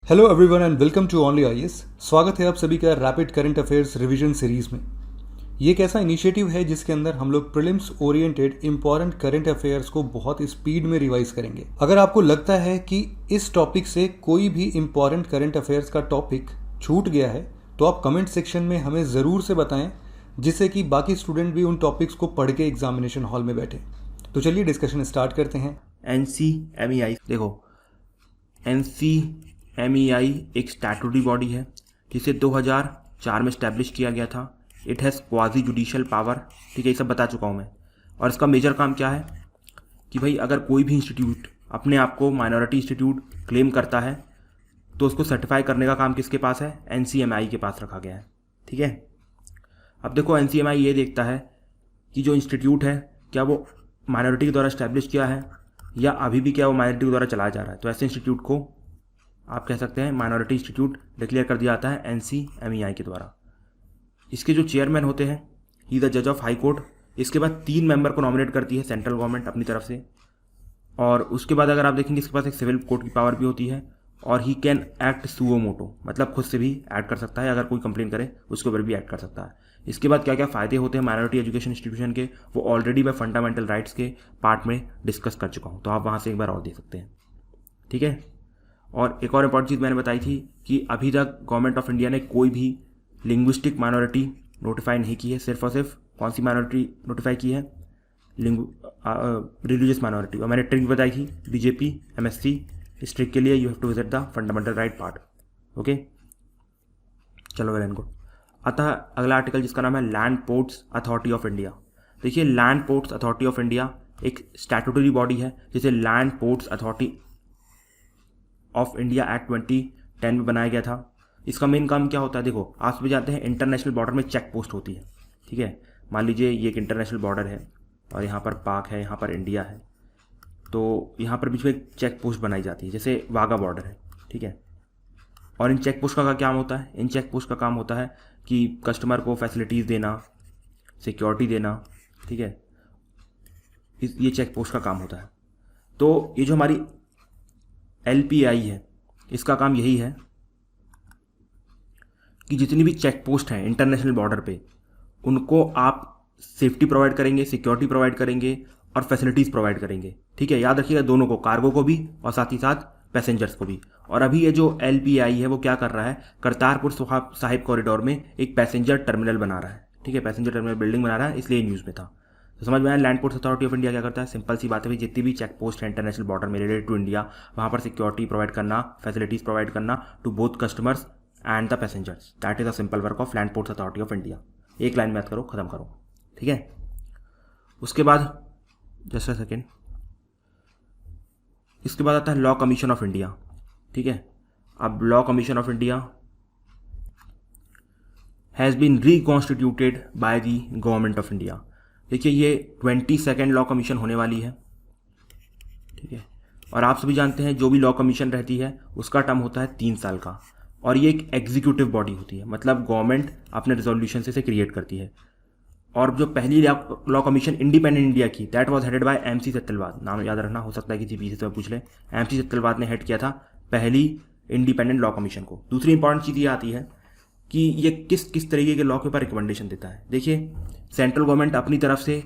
Hello everyone and welcome to only IAS. स्वागत है आप सभी का rapid current affairs revision series में। ये एक ऐसा इनिशिएटिव है जिसके अंदर हम लोग prelims oriented important current affairs को बहुत स्पीड में रिवाइज करेंगे। अगर आपको लगता है कि इस टॉपिक से कोई भी इंपॉर्टेंट करंट अफेयर्स का टॉपिक छूट गया है तो आप कमेंट सेक्शन में हमें ज़रूर से बताएं, जिससे कि बाकी स्टूडेंट भी उन टॉपिक्स को पढ़ के एग्जामिनेशन हॉल में बैठे। तो चलिए डिस्कशन स्टार्ट करते हैं। NCMEI देखो, NCMEI एक स्टैट्यूटरी बॉडी है जिसे 2004 में स्टैब्लिश किया गया था। It has quasi judicial power, ठीक है, ये सब बता चुका हूँ मैं। और इसका मेजर काम क्या है कि भाई अगर कोई भी इंस्टीट्यूट अपने आप को माइनॉरिटी इंस्टीट्यूट क्लेम करता है तो उसको सर्टिफाई करने का काम किसके पास है? NCMEI के पास रखा गया है, ठीक है। अब देखो, NCMEI ये देखता है कि जो इंस्टीट्यूट है क्या वो माइनॉरिटी के द्वारा स्टैब्लिश किया है या अभी भी क्या वो माइनॉरिटी के द्वारा चलाया जा रहा है। तो ऐसे इंस्टीट्यूट को आप कह सकते हैं माइनॉरिटी इंस्टीट्यूट डिक्लेयर कर दिया जाता है NCMEI के द्वारा। इसके जो चेयरमैन होते हैं, ही द जज ऑफ हाई कोर्ट। इसके बाद 3 मेंबर को नॉमिनेट करती है सेंट्रल गवर्नमेंट अपनी तरफ से। और उसके बाद अगर आप देखेंगे इसके पास एक सिविल कोर्ट की पावर भी होती है और he can act suo motu, मतलब खुद से भी ऐड कर सकता है, अगर कोई कंप्लेन करे उसके ऊपर भी ऐड कर सकता है। इसके बाद क्या क्या फ़ायदे होते हैं माइनॉरिटी एजुकेशन इंस्टीट्यूशन के, वो ऑलरेडी मैं फंडामेंटल राइट्स के पार्ट में डिस्कस कर चुका हूँ, तो आप वहाँ से एक बार और देख सकते हैं, ठीक है। और एक और इम्पॉर्टेंट चीज़ मैंने बताई थी कि अभी तक गवर्नमेंट ऑफ इंडिया ने कोई भी लिंग्विस्टिक माइनॉरिटी नोटिफाई नहीं की है। सिर्फ और सिर्फ कौन सी माइनॉरिटी नोटिफाई की है? Religious minority. और मैंने ट्रिक बताई थी, BJP MSc। इस ट्रिक के लिए you have to visit the fundamental right part, okay. चलो वेल एंड गुड। अतः अगला आर्टिकल जिसका नाम है land ports authority of India. देखिए, land ports authority of India एक स्टैट्यूटरी बॉडी है जिसे land ports authority of India act 2010 में बनाया गया था। इसका मेन काम क्या होता है? देखो, आप सभी जानते हैं इंटरनेशनल बॉर्डर में चेक पोस्ट होती है, ठीक है। मान लीजिए ये एक इंटरनेशनल बॉर्डर है और यहाँ पर पाक है, यहाँ पर इंडिया है, तो यहाँ पर बीच में एक चेक पोस्ट बनाई जाती है, जैसे वाघा बॉर्डर है, ठीक है। और इन चेक पोस्ट का क्या काम होता है? इन चेक पोस्ट का काम होता है कि कस्टमर को फैसिलिटीज़ देना, सिक्योरिटी देना, ठीक है। ये चेक पोस्ट का काम होता है। तो ये जो हमारी LPI है, इसका काम यही है कि जितनी भी चेक पोस्ट हैं इंटरनेशनल बॉर्डर पे, उनको आप सेफ्टी प्रोवाइड करेंगे, सिक्योरिटी प्रोवाइड करेंगे और फैसिलिटीज़ प्रोवाइड करेंगे, ठीक है। याद रखिएगा, दोनों को, कार्गो को भी और साथ ही साथ पैसेंजर्स को भी। और अभी ये जो LPI है वो क्या कर रहा है? करतारपुर साहिब कॉरिडोर में एक पैसेंजर टर्मिनल बना रहा है, ठीक है। पैसेंजर टर्मिनल बिल्डिंग बना रहा है, इसलिए न्यूज़ में था। तो समझ में आया land ports authority of India क्या करता है? सिंपल सी बात है, जितनी भी चेक पोस्ट है इंटरनेशनल बॉर्डर में रिलेटेड टू इंडिया, वहाँ पर सिक्योरिटी प्रोवाइड करना, फैसिलिटीज़ प्रोवाइड करना to both customers and the passengers. That is a simple work of land ports authority of India. एक लाइन में याद करो, खत्म करो, ठीक है। उसके बाद जस्ट अ सेकेंड, इसके बाद आता है लॉ कमीशन ऑफ इंडिया, ठीक है। अब law commission of India has been reconstituted by the government of India. देखिए, ये 22nd लॉ कमीशन होने वाली है, ठीक है। और आप सभी जानते हैं जो भी लॉ कमीशन रहती है उसका टर्म होता है 3 साल का, और ये एक एग्जीक्यूटिव बॉडी होती है, मतलब गवर्नमेंट अपने रिजोल्यूशन से इसे क्रिएट करती है। और जो पहली लॉ कमीशन इंडिपेंडेंट इंडिया की, that was headed by MC सत्यलवाद। नाम याद रखना, हो सकता है किसी पीछे से पूछ ले। MC सत्यलवाद ने हेड किया था पहली इंडिपेंडेंट लॉ कमीशन को। दूसरी इंपॉर्टेंट चीज़ ये आती है कि ये किस किस तरीके के लॉ के ऊपर रिकमेंडेशन देता है। देखिए, सेंट्रल गवर्नमेंट अपनी तरफ से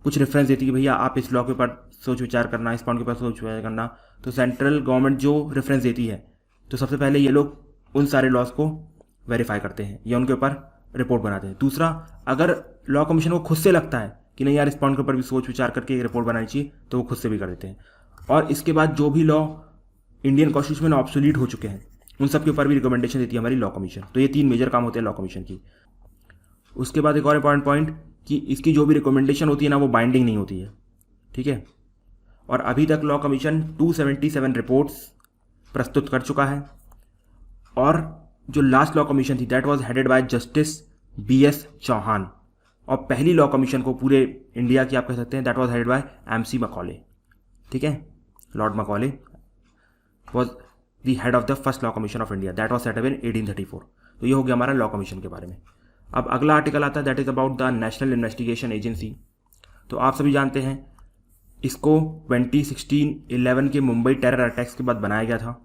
कुछ रेफरेंस देती है कि भैया आप इस लॉ के ऊपर सोच विचार करना, इस पॉइंट के ऊपर सोच विचार करना। तो सेंट्रल गवर्नमेंट जो रेफरेंस देती है, तो सबसे पहले ये लोग उन सारे लॉज को वेरीफाई करते हैं या उनके ऊपर रिपोर्ट बनाते हैं। दूसरा, अगर लॉ कमीशन को खुद से लगता है कि नहीं यार, इस पॉइंट के ऊपर भी सोच विचार करके एक रिपोर्ट बनानी चाहिए, तो वो खुद से भी कर देते हैं। और इसके बाद जो भी लॉ इंडियन कॉन्स्टिट्यूशन में ऑब्सोलीट हो चुके हैं, उन सब के ऊपर भी रिकमेंडेशन देती है हमारी लॉ कमीशन। तो ये 3 मेजर काम होते हैं लॉ कमीशन की। उसके बाद एक और इंपॉर्टेंट पॉइंट कि इसकी जो भी रिकमेंडेशन होती है ना, वो बाइंडिंग नहीं होती है, ठीक है। और अभी तक लॉ कमीशन 277 रिपोर्ट्स प्रस्तुत कर चुका है। और जो लास्ट लॉ कमीशन थी, that was headed by justice BS Chauhan. और पहली लॉ कमीशन को पूरे इंडिया की आप कह सकते हैं, that was headed by MC Macaulay, ठीक है। Lord Macaulay was the head of the first law commission of India, that was set up in 1834। तो ये हो गया हमारा लॉ कमीशन के बारे में। अब अगला आर्टिकल आता है, that is about the national investigation agency. तो आप सभी जानते हैं इसको 2016-11 के मुंबई टेरर अटैक्स के बाद बनाया गया था।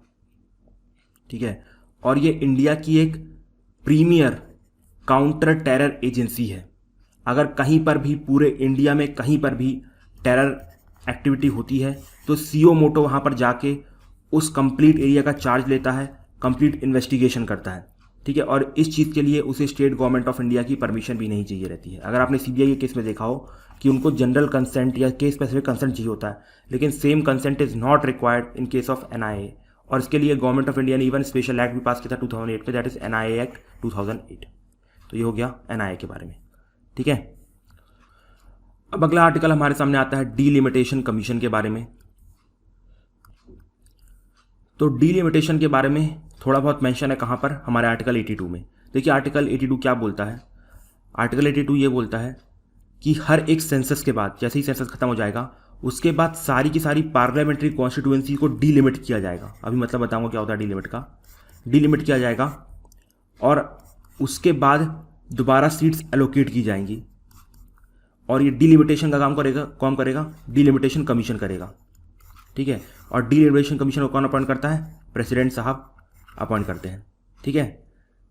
ठीक है। और ये इंडिया की एक प्रीमियर काउंटर टेरर एजेंसी है। अगर कहीं पर भी पूरे इंडिया में कहीं पर भी टेरर एक्टिविटी होती है तो सीओ मोटो वहाँ पर जाके उस कंप्लीट एरिया का चार्ज लेता है, कंप्लीट इन्वेस्टिगेशन करता है, ठीक है। और इस चीज़ के लिए उसे स्टेट गवर्नमेंट ऑफ इंडिया की परमिशन भी नहीं चाहिए रहती है। अगर आपने सीबीआई के केस में देखा हो कि उनको जनरल कंसेंट या केस स्पेसिफिक कंसेंट चाहिए होता है, लेकिन same consent is not required in case of NIA. और इसके लिए गवर्नमेंट ऑफ इंडिया ने इवन स्पेशल एक्ट भी पास किया था 2008 में, दैट इज एनआईए एक्ट 2008। तो ये हो गया एनआईए के बारे में, ठीक है। अब अगला आर्टिकल हमारे सामने आता है डीलिमिटेशन कमीशन के बारे में। तो डीलिमिटेशन के बारे में थोड़ा बहुत मेंशन है कहाँ पर, हमारे आर्टिकल 82 में। देखिए आर्टिकल 82 क्या बोलता है। आर्टिकल 82 ये बोलता है कि हर एक सेंसस के बाद, जैसे ही सेंसस खत्म हो जाएगा उसके बाद सारी की सारी पार्लियामेंट्री कॉन्स्टिट्यूएंसी को डीलिमिट किया जाएगा। अभी मतलब बताऊंगा क्या होता है डीलिमिट का। डीलिमिट किया जाएगा और उसके बाद दोबारा सीट्स एलोकेट की जाएंगी और ये डीलिमिटेशन का काम करेगा, कौन करेगा? डीलिमिटेशन कमीशन करेगा, ठीक है। और डीलिमिटेशन कमीशन को कौन अपॉइंट करता है? प्रेसिडेंट साहब अपॉइंट करते हैं, ठीक है।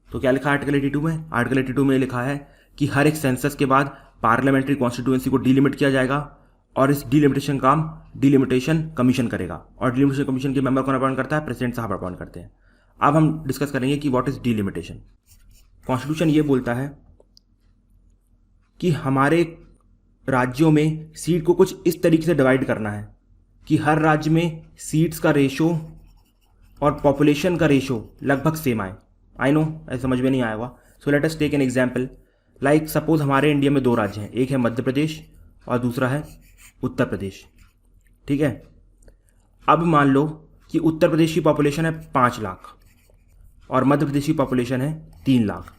तो क्या लिखा है आर्टिकल 82 में? आर्टिकल 82 में लिखा है कि हर एक सेंसस के बाद पार्लियामेंट्री कॉन्स्टिट्यूएंसी को डीलिमिट किया जाएगा और इस डीलिमिटेशन काम डीलिमिटेशन कमीशन करेगा। और डीलिमिटेशन कमीशन के मेंबर कौन अपॉइंट करता है? प्रेसिडेंट साहब अपॉइंट करते हैं। अब हम डिस्कस करेंगे कि व्हाट इज डीलिमिटेशन। कॉन्स्टिट्यूशन ये बोलता है कि हमारे राज्यों में सीट को कुछ इस तरीके से डिवाइड करना है कि हर राज्य में सीट्स का रेशो और पॉपुलेशन का रेशो लगभग सेम आए। आई नो ऐसे समझ में नहीं आया होगा। So let us take an example. Like suppose हमारे इंडिया में दो राज्य हैं, एक है मध्य प्रदेश और दूसरा है उत्तर प्रदेश, ठीक है। अब मान लो कि उत्तर प्रदेश की पॉपुलेशन है 5 लाख और मध्य प्रदेश की पॉपुलेशन है 3 लाख,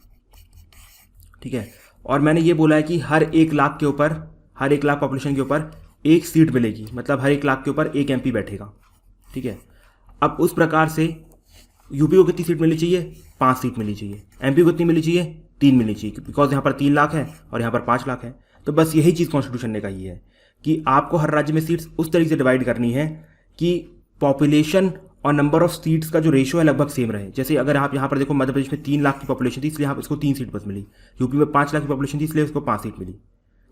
ठीक है। और मैंने ये बोला है कि हर 1 लाख के ऊपर, हर 1 लाख पॉपुलेशन के ऊपर एक सीट मिलेगी, मतलब हर 1 लाख के ऊपर एक एमपी बैठेगा, ठीक है। अब उस प्रकार से यूपी को कितनी सीट मिलनी चाहिए? 5 सीट मिलनी चाहिए। एमपी को कितनी मिलनी चाहिए? 3 मिलनी चाहिए, बिकॉज यहाँ पर 3 लाख है और यहाँ पर 5 लाख है। तो बस यही चीज़ कॉन्स्टिट्यूशन ने कही है कि आपको हर राज्य में सीट्स उस तरीके से डिवाइड करनी है कि पॉपुलेशन और नंबर ऑफ सीट्स का जो रेशियो है लगभग सेम रहे। जैसे अगर आप यहाँ पर देखो मध्य प्रदेश में 3 लाख की पॉपुलेशन थी इसलिए यहाँ इसको 3 सीट बस मिली, यूपी में 5 लाख की पॉपुलेशन थी इसलिए उसको 5 सीट मिली।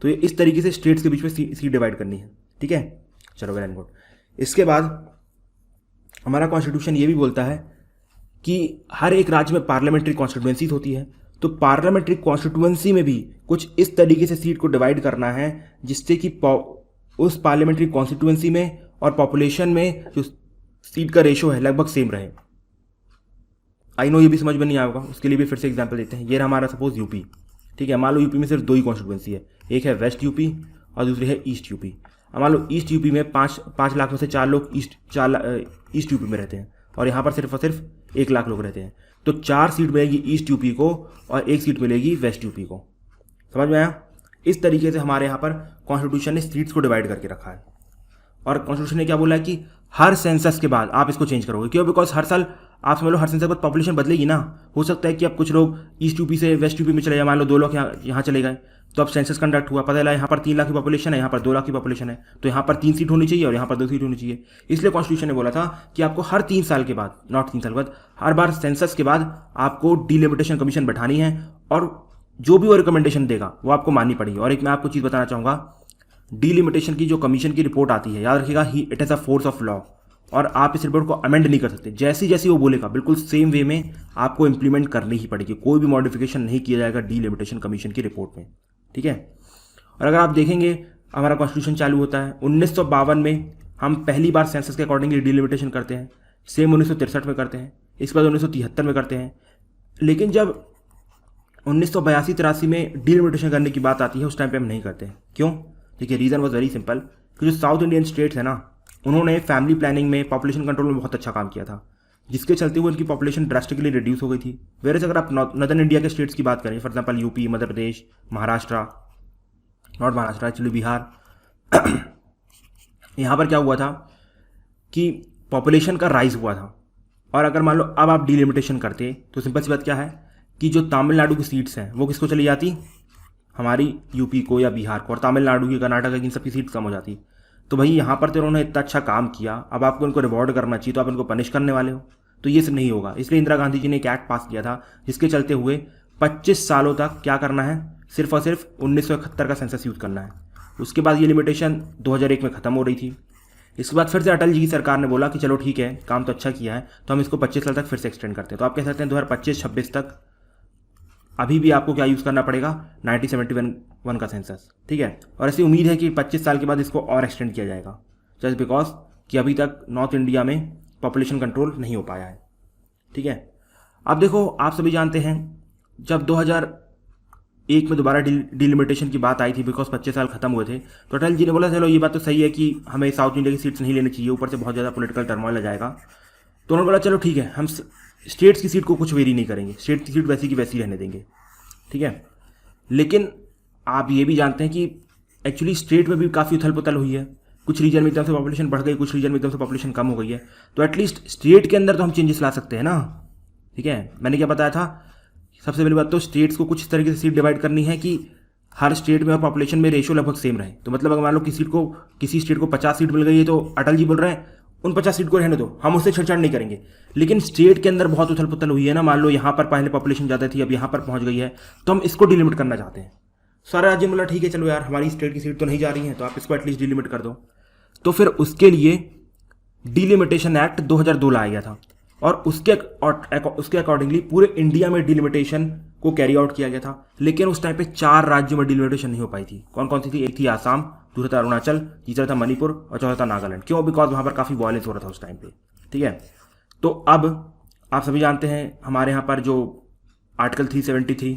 तो ये इस तरीके से स्टेट्स के बीच में सीट डिवाइड करनी है, ठीक है। चलो वेल एंड गुड। इसके बाद हमारा कॉन्स्टिट्यूशन ये भी बोलता है कि हर एक राज्य में पार्लियामेंट्री कॉन्स्टिट्यूएंसीज होती है, तो पार्लियामेंट्री कॉन्स्टिट्यूएंसी में भी कुछ इस तरीके से सीट को डिवाइड करना है जिससे कि उस पार्लियामेंट्री कॉन्स्टिट्यूएंसी में और पॉपुलेशन में जो सीट का रेशो है लगभग सेम रहे। आई नो ये भी समझ में नहीं आएगा, उसके लिए भी फिर से एग्जांपल देते हैं। ये रहा हमारा सपोज यूपी, ठीक है। मान लो यूपी में सिर्फ 2 ही कॉन्स्टिट्यूएंसी है, एक है वेस्ट यूपी और दूसरी है ईस्ट यूपी। अब मान लो ईस्ट यूपी में 5 लाख में से 4 लोग ईस्ट यूपी में रहते हैं और यहाँ पर सिर्फ और सिर्फ 1 लाख लोग रहते हैं। तो 4 सीट मिलेगी ईस्ट यूपी को और 1 सीट मिलेगी वेस्ट यूपी को। समझ में आया? इस तरीके से हमारे यहाँ पर कॉन्स्टिट्यूशन ने सीट्स को डिवाइड करके रखा है। और कॉन्स्टिट्यूशन ने क्या बोला है कि हर सेंसस के बाद आप इसको चेंज करोगे। क्यों? बिकॉज हर साल आप समझ लो हर सेंसस के बाद पॉपुलेशन बदलेगी ना। हो सकता है कि अब कुछ लोग ईस्ट यूपी से वेस्ट यूपी में चले जाए, मान लो 2 लोग यहाँ चले गए, तो अब सेंसस कंडक्ट हुआ, पता चला यहाँ पर 3 लाख की पॉपुलेशन है, यहाँ पर 2 लाख की पॉपुलेशन है, तो यहाँ पर 3 सीट होनी चाहिए और यहाँ पर 2 सीट होनी चाहिए। इसलिए कॉन्स्टिट्यूशन ने बोला था कि आपको हर 3 साल के बाद, नॉट 3 साल बाद, हर बार सेंसस के बाद आपको डीलिमिटेशन कमीशन बैठानी है और जो भी वो रिकमेंडेशन देगा वो आपको माननी पड़ेगी। और एक मैं आपको चीज़ बताना चाहूँगा, डीलिमिटेशन की जो कमीशन की रिपोर्ट आती है, याद रखिएगा it is a force of law और आप इस रिपोर्ट को अमेंड नहीं कर सकते। जैसी जैसी वो बोलेगा बिल्कुल सेम वे में आपको इंप्लीमेंट करनी ही पड़ेगी। कोई भी मॉडिफिकेशन नहीं किया जाएगा डीलिमिटेशन कमीशन की रिपोर्ट में, ठीक है। और अगर आप देखेंगे हमारा कॉन्स्टिट्यूशन चालू होता है 1952 में, हम पहली बार सेंसस के अकॉर्डिंगली डीलिमिटेशन करते हैं, सेम 1963 में करते हैं, इसके बाद 1973 में करते हैं। लेकिन जब 1982-83 में डीलिमिटेशन करने की बात आती है उस टाइम पे हम नहीं करते हैं। क्यों? देखिए रीज़न वॉज वेरी सिंपल कि जो साउथ इंडियन स्टेट्स है ना, उन्होंने फैमिली प्लानिंग में, पॉपुलेशन कंट्रोल में बहुत अच्छा काम किया था, जिसके चलते हुए उनकी पॉपुलेशन ड्रास्टिकली रिड्यूस हो गई थी। वेरएज़ अगर आप नॉर्दर्न इंडिया के स्टेट्स की बात करें, for example UP, Madhya Pradesh, Maharashtra, not Maharashtra actually Bihar, यहाँ पर क्या हुआ था कि पॉपुलेशन का राइज हुआ था। और अगर मान लो अब आप डीलिमिटेशन करते तो सिंपल सी बात क्या है कि जो तमिलनाडु की सीट्स हैं वो किसको चली जाती? हमारी यूपी को या बिहार को, और तमिलनाडु की, कर्नाटक की, इन सब की सीट्स कम हो जाती। तो भाई यहाँ पर तो उन्होंने इतना अच्छा काम किया, अब आपको इनको रिवॉर्ड करना चाहिए, तो आप इनको पनिश करने वाले हो। तो ये सब नहीं होगा। इसलिए इंदिरा गांधी जी ने एक एक्ट पास किया था जिसके चलते हुए 25 सालों तक क्या करना है, सिर्फ और सिर्फ 1971 का सेंसस यूज़ करना है। उसके बाद ये लिमिटेशन 2001 में ख़त्म हो रही थी। इसके बाद फिर से अटल जी की सरकार ने बोला कि चलो ठीक है, काम तो अच्छा किया है, तो हम इसको 25 साल तक फिर से एक्सटेंड करते हैं। तो आप कह सकते हैं 2025-26 तक अभी भी आपको क्या यूज़ करना पड़ेगा, 1971 का सेंसस, ठीक है। और ऐसी उम्मीद है कि 25 साल के बाद इसको और एक्सटेंड किया जाएगा, जस्ट बिकॉज कि अभी तक नॉर्थ इंडिया में पॉपुलेशन कंट्रोल नहीं हो पाया है, ठीक है। अब देखो, आप सभी जानते हैं जब 2001 में दोबारा डिलिमिटेशन की बात आई थी, बिकॉज 25 साल खत्म हुए थे, तो अटल जी ने बोला चलो ये बात तो सही है कि हमें साउथ इंडिया की सीट्स नहीं लेनी चाहिए, ऊपर से बहुत ज़्यादा पॉलिटिकल टर्मोइल आ जाएगा। तो उन्होंने बोला चलो ठीक है, हम स्टेट्स की सीट को कुछ वेरी नहीं करेंगे, स्टेट की सीट वैसी की वैसी रहने देंगे, ठीक है। लेकिन आप ये भी जानते हैं कि एक्चुअली स्टेट में भी काफ़ी उथल पुथल हुई है, कुछ रीजन में एकदम से पॉपुलेशन बढ़ गई, कुछ रीजन में एकदम से पॉपुलेशन कम हो गई है। तो एटलीस्ट स्टेट के अंदर तो हम चेंजेस ला सकते हैं ना, ठीक है। मैंने क्या बताया था, सबसे पहली बात तो स्टेट्स को कुछ इस तरीके से सीट डिवाइड करनी है कि हर स्टेट में और पॉपुलेशन में रेशियो लगभग सेम रहे। तो मतलब अगर मान लो किसी स्टेट को 50 सीट मिल गई है, तो अटल जी बोल रहे हैं उन 50 सीट को रहने दो, हम उससे छेड़छाड़ नहीं करेंगे। लेकिन स्टेट के अंदर बहुत उथल पुथल हुई है ना, मान लो यहाँ पर पहले पॉपुलेशन ज़्यादा थी, अब यहाँ पर पहुँच गई है, तो हम इसको डिलिमिट करना चाहते हैं। सारे राज्य बोला ठीक है चलो यार, हमारी स्टेट की सीट तो नहीं जा रही है, तो आप इसको एटलीस्ट डिलिमिट कर दो। तो फिर उसके लिए डिलिमिटेशन एक्ट 2002 लाया गया था, और उसके अकॉर्डिंगली पूरे इंडिया में डिलिमिटेशन को कैरी आउट किया गया था। लेकिन उस टाइम पे 4 राज्यों में डिलिमिटेशन नहीं हो पाई थी। कौन कौन सी थी? एक थी आसाम, दूसरा था अरुणाचल, तीसरा था मणिपुर और चौथा था नागालैंड। क्यों? बिकॉज वहाँ पर काफ़ी वायलेंस हो रहा था उस टाइम पे, ठीक है। तो अब आप सभी जानते हैं हमारे यहाँ पर जो आर्टिकल 373,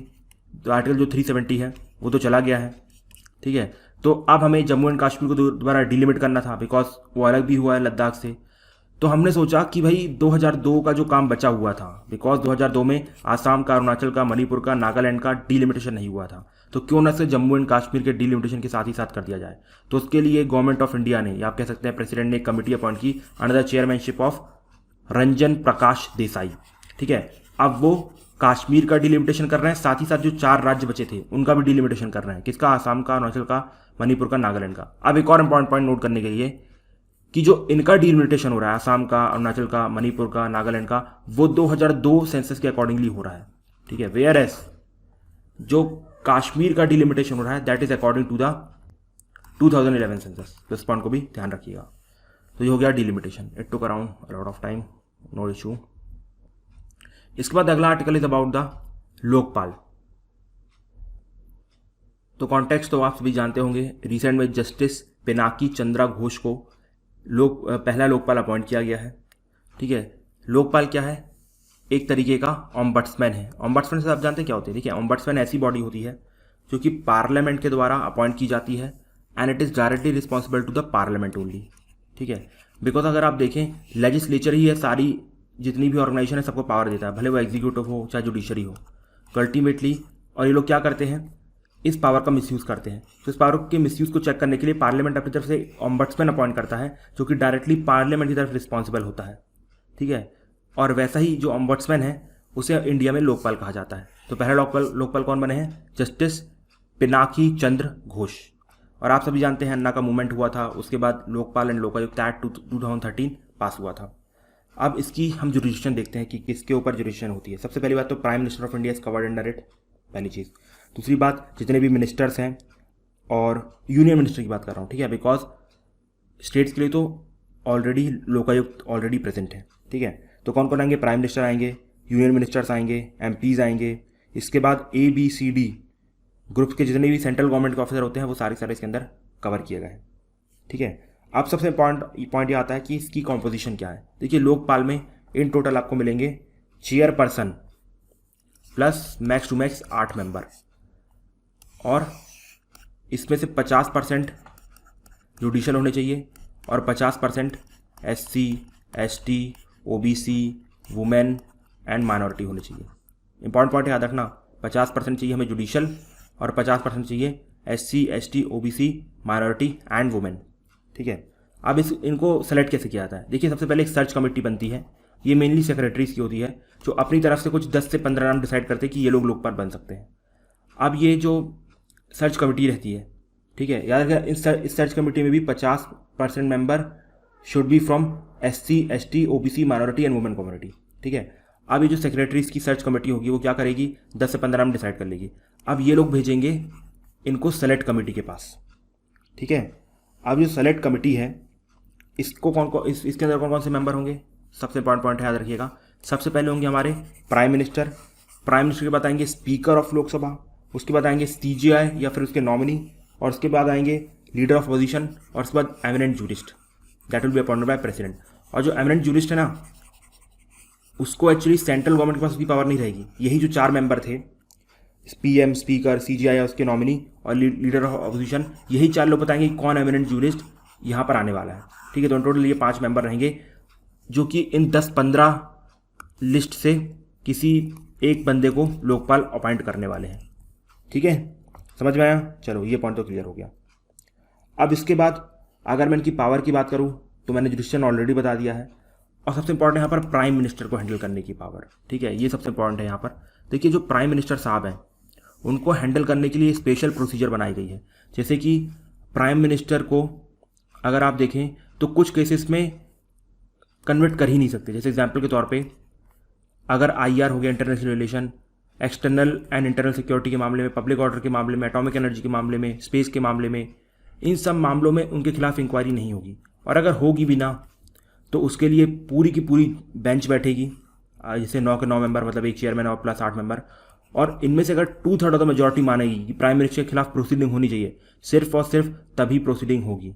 तो आर्टिकल जो 370 है वो तो चला गया है, ठीक है। तो अब हमें जम्मू एंड कश्मीर को दोबारा डिलिमिट करना था, बिकॉज वो अलग भी हुआ है लद्दाख से। तो हमने सोचा कि भाई 2002 का जो काम बचा हुआ था, बिकॉज 2002 में आसाम का, अरुणाचल का, मणिपुर का, नागालैंड का डिलिमिटेशन नहीं हुआ था, तो क्यों ना से जम्मू एंड कश्मीर के डिलिमिटेशन के साथ ही साथ कर दिया जाए। तो उसके लिए गवर्नमेंट ऑफ इंडिया ने, या आप कह सकते हैं प्रेसिडेंट ने, एक कमेटी अपॉइंट की under the chairmanship of Ranjan Prakash Desai, ठीक है। अब वो कश्मीर का डिलिमिटेशन कर रहे हैं, साथ ही साथ जो 4 राज्य बचे थे उनका भी डिलिमिटेशन कर रहे हैं। किसका? आसाम का, अरुणाचल का, मणिपुर का, नागालैंड का। अब एक और इंपॉर्टेंट पॉइंट नोट करने के लिए कि जो इनका डिलिमिटेशन हो रहा है, आसाम का, अरुणाचल का, मणिपुर का, नागालैंड का, वो 2002 सेंसस के अकॉर्डिंगली हो रहा है, ठीक है। वेयर एज जो कश्मीर का डिलिमिटेशन हो रहा है that is according to the 2011 census. तो इस पॉइंट को भी ध्यान रखिएगा। तो ये हो गया delimitation. It took around lot of time, no issue. इसके बाद अगला article is about the Lokpal. तो कॉन्टेक्स्ट तो आप सभी जानते होंगे, रिसेंट में जस्टिस पिनाकी चंद्रा घोष को पहला लोकपाल अपॉइंट किया गया है, ठीक है। लोकपाल क्या है? एक तरीके का ऑम्बड्समैन है। ऑम्बड्समैन से आप जानते हैं क्या होते हैं? देखिए, ऑम्बड्समैन ऐसी बॉडी होती है जो कि पार्लियामेंट के द्वारा अपॉइंट की जाती है, and it is directly responsible to the parliament only, ठीक है। बिकॉज अगर आप देखें, लेजिस्लेचर ही है सारी जितनी भी ऑर्गेनाइजेशन है सबको पावर देता है, भले वो एग्जीक्यूटिव हो चाहे जुडिशरी हो, तो अल्टीमेटली। और ये लोग क्या करते हैं? इस पावर का मिसयूज़ करते हैं। तो इस पावर के मिसयूज़ को चेक करने के लिए पार्लियामेंट अपनी तरफ से ऑम्बड्समैन अपॉइंट करता है, जो कि डायरेक्टली पार्लियामेंट की तरफ रिस्पॉन्सिबल होता है, ठीक है। और वैसा ही जो ऑम्बड्समैन है उसे इंडिया में लोकपाल कहा जाता है। तो पहला लोकपाल कौन बने हैं? जस्टिस पिनाकी चंद्र घोष। और आप सभी जानते हैं अन्ना का मूवमेंट हुआ था, उसके बाद लोकपाल एंड लोकायुक्त एक्ट 2013 पास हुआ था। अब इसकी हम जुरिडिक्शन देखते हैं कि किसके ऊपर जुरिडिक्शन होती है। सबसे पहली बात तो prime minister of India is covered under it, पहली चीज़। दूसरी बात, जितने भी मिनिस्टर्स हैं, और यूनियन मिनिस्टर की बात कर रहा हूँ, ठीक है, बिकॉज स्टेट्स के लिए तो ऑलरेडी लोकायुक्त ऑलरेडी प्रेजेंट है, ठीक है। तो कौन कौन आएंगे? प्राइम मिनिस्टर आएंगे, यूनियन मिनिस्टर्स आएंगे, एमपीज आएंगे। इसके बाद ABCD ग्रुप्स के जितने भी सेंट्रल गवर्नमेंट के ऑफिसर होते हैं वो सारे इसके अंदर कवर किए गए हैं, ठीक है। अब सबसे पॉइंट ये आता है कि इसकी कॉम्पोजिशन क्या है। देखिए, लोकपाल में इन टोटल आपको मिलेंगे chairperson plus max to max 8 member, और इसमें से 50% जुडिशल होने चाहिए और 50% SC, ST, OBC, women and minority होने चाहिए। इंपॉर्टेंट पॉइंट याद रखना, 50% चाहिए हमें जुडिशल और 50% चाहिए SC, ST, OBC, minority and women, ठीक है। अब इनको सेलेक्ट कैसे किया जाता है? देखिए, सबसे पहले एक सर्च कमेटी बनती है, ये मेनली सेक्रेटरीज की होती है, जो अपनी तरफ से कुछ 10 से 15 नाम डिसाइड करते हैं कि ये लोग लोकपाल बन सकते हैं। अब ये जो सर्च कमेटी रहती है, ठीक है, याद रखिए इस सर्च कमेटी में भी 50% member should be from SC, ST, OBC, minority and women community, ठीक है। अब ये जो सेक्रेटरीज की सर्च कमेटी होगी वो क्या करेगी, 10 से 15 में डिसाइड कर लेगी। अब ये लोग भेजेंगे इनको सेलेक्ट कमेटी के पास, ठीक है। अब जो सेलेक्ट कमेटी है इसको इसके अंदर कौन कौन से मेंबर होंगे, सबसे इंपॉर्टेंट पॉइंट याद रखिएगा। सबसे पहले होंगे हमारे प्राइम मिनिस्टर के बाद आएंगे स्पीकर ऑफ लोकसभा, उसके बाद आएंगे CGI या फिर उसके नॉमिनी, और उसके बाद आएंगे लीडर ऑफ अपोजिशन, और उसके बाद eminent jurist that will be appointed by president. और जो एमिनेंट जूरिस्ट है ना, उसको एक्चुअली सेंट्रल गवर्नमेंट के पास उसकी पावर नहीं रहेगी। यही जो 4 मेंबर थे, PM, स्पीकर, CGI या उसके नॉमिनी और लीडर ऑफ अपोजिशन, यही 4 लोग बताएंगे कि कौन एमिनेंट जूरिस्ट यहाँ पर आने वाला है, ठीक है। तो टोटल ये 5 मेंबर रहेंगे जो कि इन 10-15 लिस्ट से किसी एक बंदे को लोकपाल अपॉइंट करने वाले हैं, ठीक है। समझ में आया? चलो ये पॉइंट तो क्लियर हो गया। अब इसके बाद अगर मैं इनकी पावर की बात करूँ तो मैंने जुडिशन ऑलरेडी बता दिया है। और सबसे इंपॉर्टेंट यहाँ पर प्राइम मिनिस्टर को हैंडल करने की पावर, ठीक है, ये सबसे इंपॉर्टेंट है यहाँ पर। देखिए जो प्राइम मिनिस्टर साहब हैं उनको हैंडल करने के लिए स्पेशल प्रोसीजर बनाई गई है। जैसे कि प्राइम मिनिस्टर को अगर आप देखें तो कुछ केसेस में कन्वर्ट कर ही नहीं सकते। जैसे एग्जाम्पल के तौर पे अगर IR हो गया, international relation, external and internal security के मामले में, पब्लिक ऑर्डर के मामले में, एटॉमिक एनर्जी के मामले में, स्पेस के मामले में, इन सब मामलों में उनके खिलाफ इंक्वायरी नहीं होगी। और अगर होगी भी ना तो उसके लिए पूरी की पूरी बेंच बैठेगी, जैसे 9 के 9 मेंबर, मतलब एक चेयरमैन और प्लस 8 मेंबर। और इनमें से अगर 2/3 ऑफ द मेजॉरिटी मानेगी कि प्राइम मिनिस्टर के खिलाफ प्रोसीडिंग होनी चाहिए, सिर्फ और सिर्फ तभी प्रोसीडिंग होगी,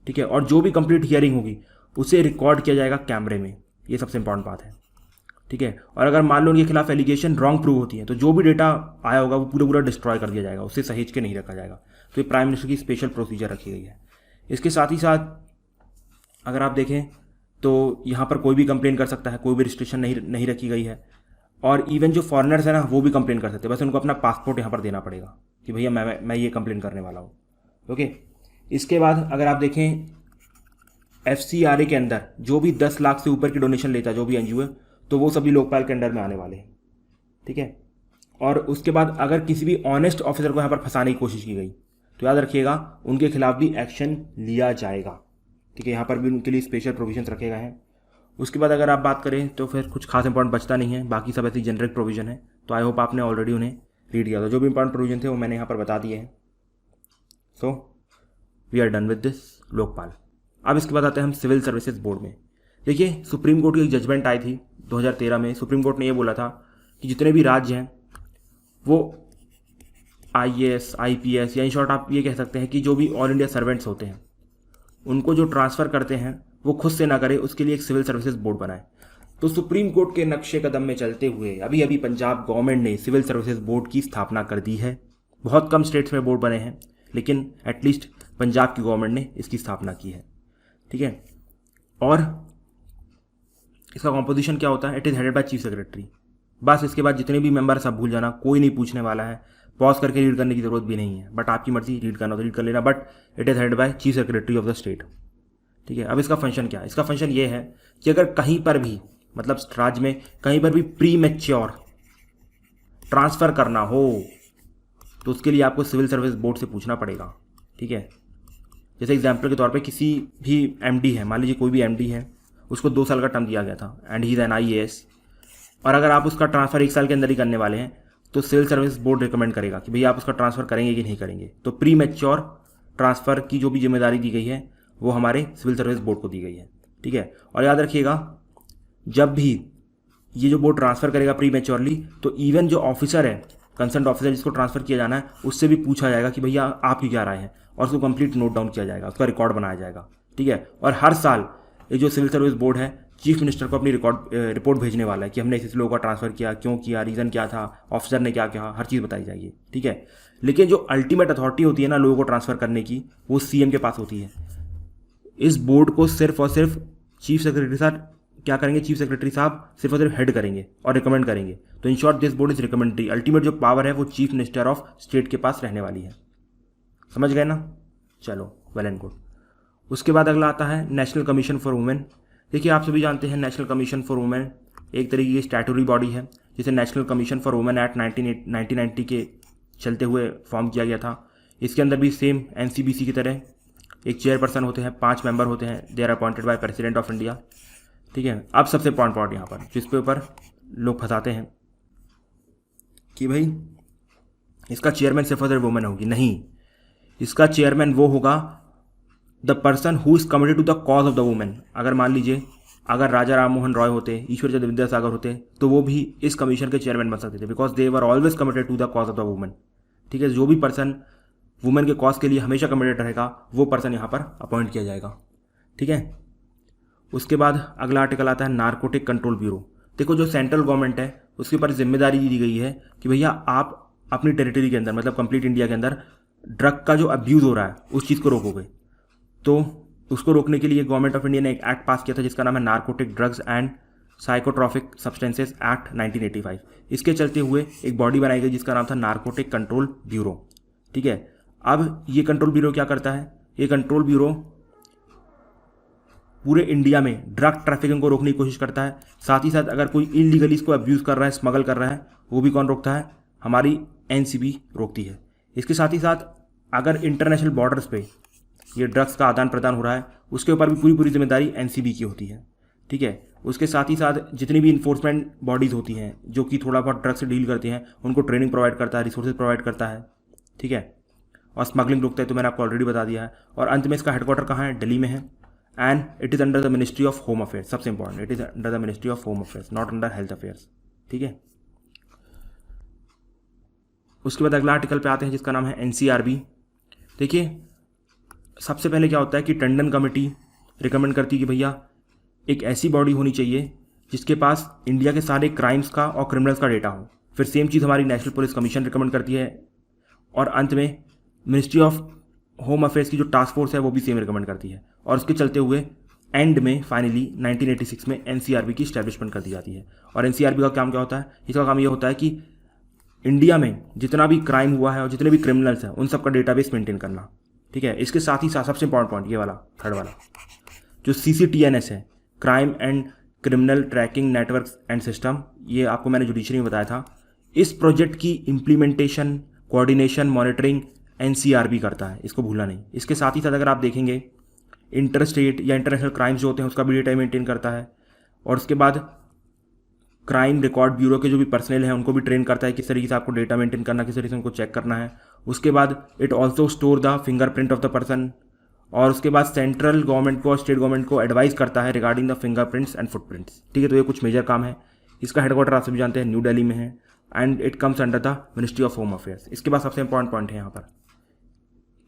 ठीक है। और जो भी कंप्लीट हियरिंग होगी उसे रिकॉर्ड किया जाएगा कैमरे में, ये सबसे इंपॉर्टेंट बात है, ठीक है। और अगर मान लो उनके खिलाफ एलिगेशन रॉन्ग प्रूव होती है तो जो भी डेटा आया होगा वो पूरा डिस्ट्रॉय कर दिया जाएगा, उससे सहेज के नहीं रखा जाएगा। तो ये प्राइम मिनिस्टर की स्पेशल प्रोसीजर रखी गई है। इसके साथ ही साथ अगर आप देखें तो यहाँ पर कोई भी कंप्लेन कर सकता है, कोई भी रिस्ट्रिक्शन नहीं रखी गई है। और इवन जो फॉरेनर्स है ना वो भी कंप्लेन कर सकते हैं, बस उनको अपना पासपोर्ट यहाँ पर देना पड़ेगा कि भैया मैं ये कंप्लेन करने वाला हूँ, ओके। इसके बाद अगर आप देखें FCRA के अंदर जो भी 10 लाख से ऊपर की डोनेशन लेता है, जो भी NGO है, तो वो सभी लोकपाल के अंडर में आने वाले हैं, ठीक है। और उसके बाद अगर किसी भी ऑनेस्ट ऑफिसर को यहाँ पर फंसाने की कोशिश की गई तो याद रखिएगा उनके खिलाफ भी एक्शन लिया जाएगा, ठीक है। यहाँ पर भी उनके लिए स्पेशल प्रोविजंस रखे गए हैं। उसके बाद अगर आप बात करें तो फिर कुछ खास इंपॉर्टेंट बचता नहीं है, बाकी सब ऐसी जेनरिक प्रोविजन है। तो आई होप आपने ऑलरेडी उन्हें रीड किया था। जो भी इंपॉर्टेंट प्रोविजन थे वो मैंने यहाँ पर बता दिए हैं। So we are done with this Lokpal. अब इसके बाद आते हैं हम सिविल सर्विसेज बोर्ड में। देखिए सुप्रीम कोर्ट की एक जजमेंट आई थी 2013 में। सुप्रीम कोर्ट ने ये बोला था कि जितने भी राज्य हैं वो IAS, IPS या इन शॉर्ट आप ये कह सकते हैं कि जो भी ऑल इंडिया सर्वेंट्स होते हैं उनको जो ट्रांसफ़र करते हैं वो खुद से ना करे, उसके लिए एक सिविल सर्विसेज बोर्ड बनाए। तो सुप्रीम कोर्ट के नक्शे कदम में चलते हुए अभी अभी पंजाब गवर्नमेंट ने सिविल सर्विसेज बोर्ड की स्थापना कर दी है। बहुत कम स्टेट्स में बोर्ड बने हैं लेकिन एटलीस्ट पंजाब की गवर्नमेंट ने इसकी स्थापना की है, ठीक है। और इसका कॉम्पोजिशन क्या होता है? It is headed by chief secretary. बस इसके बाद जितने भी मेंबर सब भूल जाना, कोई नहीं पूछने वाला है, पॉज करके रीड करने की जरूरत भी नहीं है, बट आपकी मर्जी, रीड करना तो रीड कर लेना, but it is headed by chief secretary of the state, ठीक है। अब इसका फंक्शन क्या है? इसका फंक्शन ये है कि अगर कहीं पर भी मतलब राज्य में कहीं पर भी प्री मैच्योर ट्रांसफ़र करना हो तो उसके लिए आपको सिविल सर्विस बोर्ड से पूछना पड़ेगा, ठीक है। जैसे एग्जाम्पल के तौर पे किसी भी MD है, मान लीजिए कोई भी MD है, उसको 2 साल का टर्म दिया गया था and he is an IAS, और अगर आप उसका ट्रांसफ़र 1 साल के अंदर ही करने वाले हैं तो सिविल सर्विस बोर्ड रिकमेंड करेगा कि भैया आप उसका ट्रांसफ़र करेंगे कि नहीं करेंगे। तो प्री मैच्योर ट्रांसफ़र की जो भी जिम्मेदारी दी गई है वो हमारे सिविल सर्विस बोर्ड को दी गई है, ठीक है। और याद रखिएगा जब भी ये जो बोर्ड ट्रांसफ़र करेगा प्री मैच्योरली तो इवन जो ऑफिसर है, कंसर्न ऑफिसर जिसको ट्रांसफ़र किया जाना है, उससे भी पूछा जाएगा कि भैया आपकी क्या राय है, और उसको कंप्लीट नोट डाउन किया जाएगा, उसका रिकॉर्ड बनाया जाएगा, ठीक है। और हर साल ये जो सिविल सर्विस बोर्ड है चीफ मिनिस्टर को अपनी रिपोर्ट भेजने वाला है कि हमने इस लोगों का ट्रांसफ़र किया, क्यों किया, रीज़न क्या था, ऑफिसर ने क्या किया, हर चीज़ बताई जाएगी, ठीक है। लेकिन जो अल्टीमेट अथॉरिटी होती है ना लोगों को ट्रांसफ़र करने की, वो CM के पास होती है। इस बोर्ड को सिर्फ और सिर्फ चीफ सेक्रेटरी साहब क्या करेंगे? चीफ सेक्रेटरी साहब सिर्फ और सिर्फ हेड करेंगे और रिकमेंड करेंगे। तो in short this board is recommendatory. Ultimate जो पावर है वो चीफ मिनिस्टर ऑफ स्टेट के पास रहने वाली है। समझ गए ना? चलो वेल एंड गुड। उसके बाद अगला आता है नेशनल कमीशन फॉर वुमेन। देखिए आप सभी जानते हैं नेशनल कमीशन फॉर वुमेन एक तरीके की स्टैट्यूटरी बॉडी है जिसे national commission for women act 1990 के चलते हुए फॉर्म किया गया था। इसके अंदर भी सेम NCBC की तरह एक चेयरपर्सन होते हैं, 5 मेंबर होते हैं, they are appointed by president of India, ठीक है। अब सबसे पॉइंट यहाँ पर जिस पे ऊपर लोग फंसाते हैं कि भाई इसका चेयरमैन सिर्फ और सिर्फ वुमेन होगी, नहीं, इसका चेयरमैन वो होगा the person who is committed to the cause of the women. अगर मान लीजिए अगर राजा राम मोहन रॉय होते, ईश्वर चंद्र विद्यासागर होते, तो वो भी इस कमीशन के चेयरमैन बन सकते थे, because they were always committed to the cause of the women. ठीक है, जो भी पर्सन वुमेन के कॉज के लिए हमेशा कमिटेड रहेगा वो पर्सन यहाँ पर अपॉइंट किया जाएगा। ठीक है, उसके बाद अगला आर्टिकल आता है नारकोटिक कंट्रोल ब्यूरो। देखो जो सेंट्रल गवर्नमेंट है उसके ऊपर जिम्मेदारी दी गई है कि भैया आप अपनी टेरिटरी के अंदर, मतलब कंप्लीट इंडिया के अंदर ड्रग का जो अब्यूज़ हो रहा है उस चीज़ को रोकोगे। तो उसको रोकने के लिए गवर्नमेंट ऑफ इंडिया ने एक एक्ट पास किया था जिसका नाम है narcotic drugs and psychotropic substances act 1985। इसके चलते हुए एक बॉडी बनाई गई जिसका नाम था नारकोटिक कंट्रोल ब्यूरो। ठीक है, अब ये कंट्रोल ब्यूरो क्या करता है, ये कंट्रोल ब्यूरो पूरे इंडिया में ड्रग ट्रैफिकिंग को रोकने की कोशिश करता है। साथ ही साथ अगर कोई इलीगली इसको अब्यूज़ कर रहा है, स्मगल कर रहा है, वो भी कौन रोकता है, हमारी एनसीबी रोकती है। इसके साथ ही साथ अगर इंटरनेशनल बॉर्डर्स पे ये ड्रग्स का आदान प्रदान हो रहा है उसके ऊपर भी पूरी जिम्मेदारी एनसीबी की होती है। ठीक है, उसके साथ ही साथ जितनी भी इन्फोर्समेंट बॉडीज़ होती हैं जो कि थोड़ा बहुत ड्रग्स से डील करती हैं उनको ट्रेनिंग प्रोवाइड करता है, रिसोर्सेज प्रोवाइड करता है। ठीक है, और स्मगलिंग रोकता है, तो मैंने आपको ऑलरेडी बता दिया है। और अंत में इसका हेडक्वार्टर कहाँ है, दिल्ली में है, and it is under the ministry of home affairs. सबसे important, it is under the ministry of home affairs, not under health affairs. ठीक है, उसके बाद अगला आर्टिकल पे आते हैं जिसका नाम है एनसीआरबी। देखिए सबसे पहले क्या होता है कि टंडन कमेटी रिकमेंड करती है कि भैया एक ऐसी बॉडी होनी चाहिए जिसके पास इंडिया के सारे क्राइम्स का और क्रिमिनल्स का डेटा हो। फिर सेम चीज़ हमारी नेशनल पुलिस कमीशन रिकमेंड करती है, और अंत में मिनिस्ट्री ऑफ होम अफेयर्स की जो टास्क फोर्स है वो भी सेम रिकमेंड करती है। और उसके चलते हुए एंड में फाइनली 1986 में एनसीआरबी की स्टैब्लिशमेंट कर दी जाती है। और एनसीआरबी का काम क्या होता है, इसका काम ये होता है कि इंडिया में जितना भी क्राइम हुआ है और जितने भी क्रिमिनल्स हैं उन सबका डेटाबेस मेंटेन करना। ठीक है, इसके साथ ही साथ सबसे इंपॉर्टेंट पॉइंट ये वाला थर्ड वाला जो CCTNS है, crime and criminal tracking network and system, ये आपको मैंने जुडिशरी में बताया था। इस प्रोजेक्ट की इम्प्लीमेंटेशन, कोऑर्डिनेशन, मॉनिटरिंग एनसीआरबी करता है, इसको भूलना नहीं। इसके साथ ही साथ अगर आप देखेंगे इंटर स्टेट या इंटरनेशनल क्राइम्स जो होते हैं उसका भी डेटा मेंटेन करता है। और उसके बाद क्राइम रिकॉर्ड ब्यूरो के जो भी पर्सनल हैं उनको भी ट्रेन करता है किस तरीके से आपको डेटा मेंटेन करना, किस तरीके से उनको चेक करना है। उसके बाद it also store the fingerprint of the person. और उसके बाद सेंट्रल गवर्नमेंट को और स्टेट गवर्नमेंट को एडवाइस करता है regarding the fingerprints and footprints. ठीक है, तो ये कुछ मेजर काम है। इसका हेडक्वार्टर आप सभी जानते हैं न्यू दिल्ली में है, and it comes under the ministry of home affairs. इसके बाद सबसे इंपॉर्टेंट पॉइंट है यहाँ पर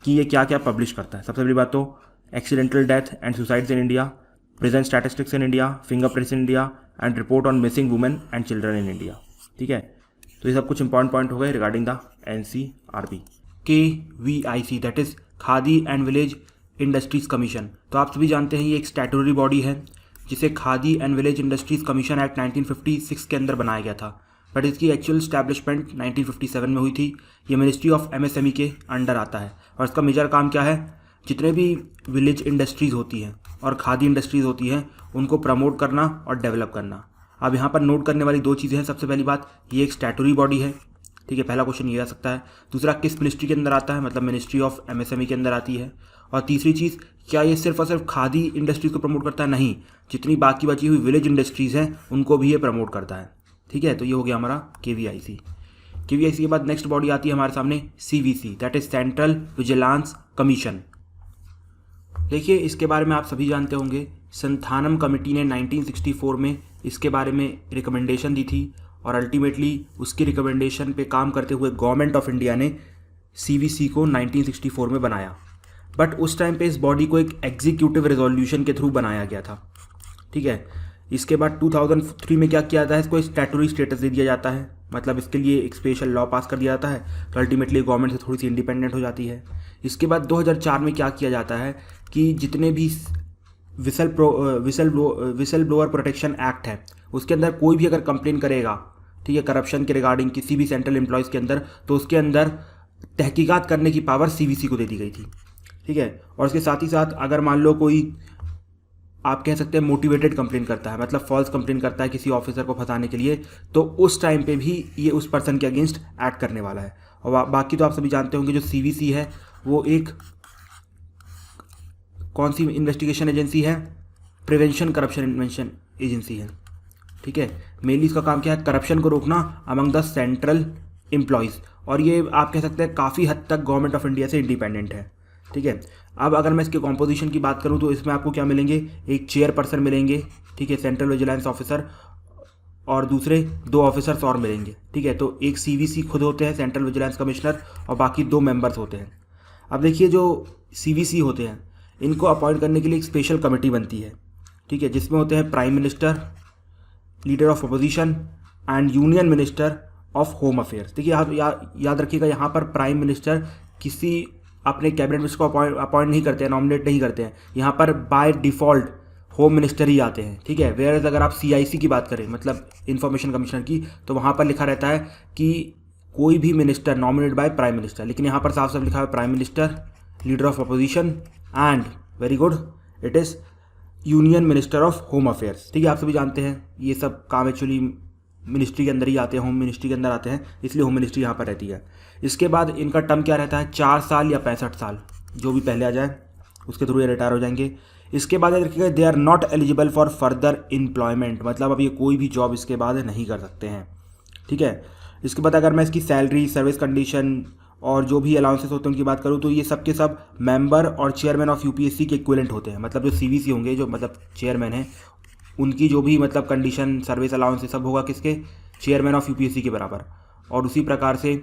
कि ये क्या क्या पब्लिश करता है। सबसे बड़ी बात तो accidental death and suicides in India, present statistics in India, fingerprints in India and report on missing women and children in India. ठीक है, तो ये सब कुछ इंपॉर्टेंट पॉइंट हो गए regarding the NCRB. KVIC that is khadi and village industries commission. तो आप सभी जानते हैं ये एक स्टैट्यूटरी बॉडी है जिसे khadi and village industries commission act 1956 के अंदर बनाया गया था, बट इसकी एक्चुअल स्टैब्लिशमेंट 1957 में हुई थी। ये मिनिस्ट्री ऑफ MSME के अंडर आता है और इसका मेजर काम क्या है, जितने भी विलेज इंडस्ट्रीज़ होती हैं और खादी इंडस्ट्रीज़ होती हैं उनको प्रमोट करना और डेवलप करना। अब यहाँ पर नोट करने वाली दो चीज़ें हैं। सबसे पहली बात, ये एक स्टैट्यूटरी बॉडी है। ठीक है, पहला क्वेश्चन ये आ सकता है। दूसरा, किस मिनिस्ट्री के अंदर आता है, मतलब मिनिस्ट्री ऑफ MSME के अंदर आती है। और तीसरी चीज़, क्या ये सिर्फ और सिर्फ खादी इंडस्ट्रीज़ को प्रमोट करता है, नहीं, जितनी बाकी बची हुई विलेज इंडस्ट्रीज़ हैं उनको भी ये प्रमोट करता है। ठीक है, तो ये हो गया हमारा KVIC। KVIC के बाद नेक्स्ट बॉडी आती है हमारे सामने CVC that is central vigilance commission. देखिए इसके बारे में आप सभी जानते होंगे, संथानम कमेटी ने 1964 में इसके बारे में रिकमेंडेशन दी थी और अल्टीमेटली उसकी रिकमेंडेशन पे काम करते हुए गवर्नमेंट ऑफ इंडिया ने CVC को 1964 में बनाया। बट उस टाइम पे इस बॉडी को एक एग्जीक्यूटिव रेजोल्यूशन के थ्रू बनाया गया था। ठीक है, इसके बाद 2003 में क्या किया जाता है, इसको स्टैट्यूटरी स्टेटस दे दिया जाता है, मतलब इसके लिए एक स्पेशल लॉ पास कर दिया जाता है, तो अल्टीमेटली गवर्नमेंट से थोड़ी सी इंडिपेंडेंट हो जाती है। इसके बाद 2004 में क्या किया जाता है कि जितने भी विसल ब्लोअर प्रोटेक्शन एक्ट है उसके अंदर कोई भी अगर कंप्लेन करेगा, ठीक है, करप्शन के रिगार्डिंग किसी भी सेंट्रल एम्प्लॉयज़ के अंदर, तो उसके अंदर तहकीकात करने की पावर CVC को दे दी गई थी। ठीक है, और इसके साथ ही साथ अगर मान लो कोई, आप कह सकते हैं, मोटिवेटेड कंप्लेन करता है, मतलब फॉल्स कंप्लेन करता है किसी ऑफिसर को फंसाने के लिए, तो उस टाइम पे भी ये उस पर्सन के अगेंस्ट एक्ट करने वाला है। और बाकी तो आप सभी जानते होंगे जो CVC है वो एक कौन सी इन्वेस्टिगेशन एजेंसी है, प्रिवेंशन करप्शन इन्वेंशन एजेंसी है। ठीक है, मेनली इसका काम क्या है, करप्शन को रोकना अमंग द सेंट्रल एम्प्लॉयज़, और ये आप कह सकते हैं काफ़ी हद तक गवर्नमेंट ऑफ इंडिया से इंडिपेंडेंट है। ठीक है, अब अगर मैं इसके कॉम्पोजिशन की बात करूँ तो इसमें आपको क्या मिलेंगे, एक चेयरपर्सन मिलेंगे, ठीक है, सेंट्रल विजिलेंस ऑफिसर, और दूसरे 2 ऑफिसर्स और मिलेंगे। ठीक है, तो एक CVC खुद होते हैं, सेंट्रल विजिलेंस कमिश्नर, और बाकी 2 मेंबर्स होते हैं। अब देखिए, जो CVC होते हैं इनको अपॉइंट करने के लिए एक स्पेशल कमेटी बनती है। ठीक है, जिसमें होते हैं prime minister, leader of opposition and union minister of home affairs. देखिए, याद रखिएगा, यहाँ पर प्राइम मिनिस्टर किसी अपने कैबिनेट मिनिस्टर को अपॉइंट नहीं करते हैं, नॉमिनेट नहीं करते हैं, यहाँ पर बाय डिफ़ॉल्ट होम मिनिस्टर ही आते हैं। ठीक है, वेयर अगर आप CIC की बात करें, मतलब इंफॉर्मेशन कमिश्नर की, तो वहाँ पर लिखा रहता है कि कोई भी minister nominate by prime minister, लेकिन यहाँ पर साफ साफ लिखा है prime minister, leader of opposition and very good it is union minister of home affairs. ठीक है, आप सभी जानते हैं ये सब काम एक्चुअली मिनिस्ट्री के अंदर ही आते हैं, होम मिनिस्ट्री के अंदर आते हैं, इसलिए होम मिनिस्ट्री यहाँ पर रहती है। इसके बाद इनका टर्म क्या रहता है, 4 साल या 65 साल, जो भी पहले आ जाए उसके थ्रू ये रिटायर हो जाएंगे। इसके बाद देखिएगा, they are not eligible for further employment, मतलब अब ये कोई भी जॉब इसके बाद नहीं कर सकते हैं। ठीक है, इसके बाद अगर मैं इसकी सैलरी, सर्विस कंडीशन और जो भी अलाउंसेस होते हैं उनकी बात करूँ तो ये सब के सब मेंबर और चेयरमैन ऑफ UPSC के इक्विवेलेंट होते हैं। मतलब जो CVC होंगे, जो मतलब चेयरमैन हैं, उनकी जो भी मतलब कंडीशन, सर्विस अलाउंस सब होगा किसके, चेयरमैन ऑफ UPSC के बराबर। और उसी प्रकार से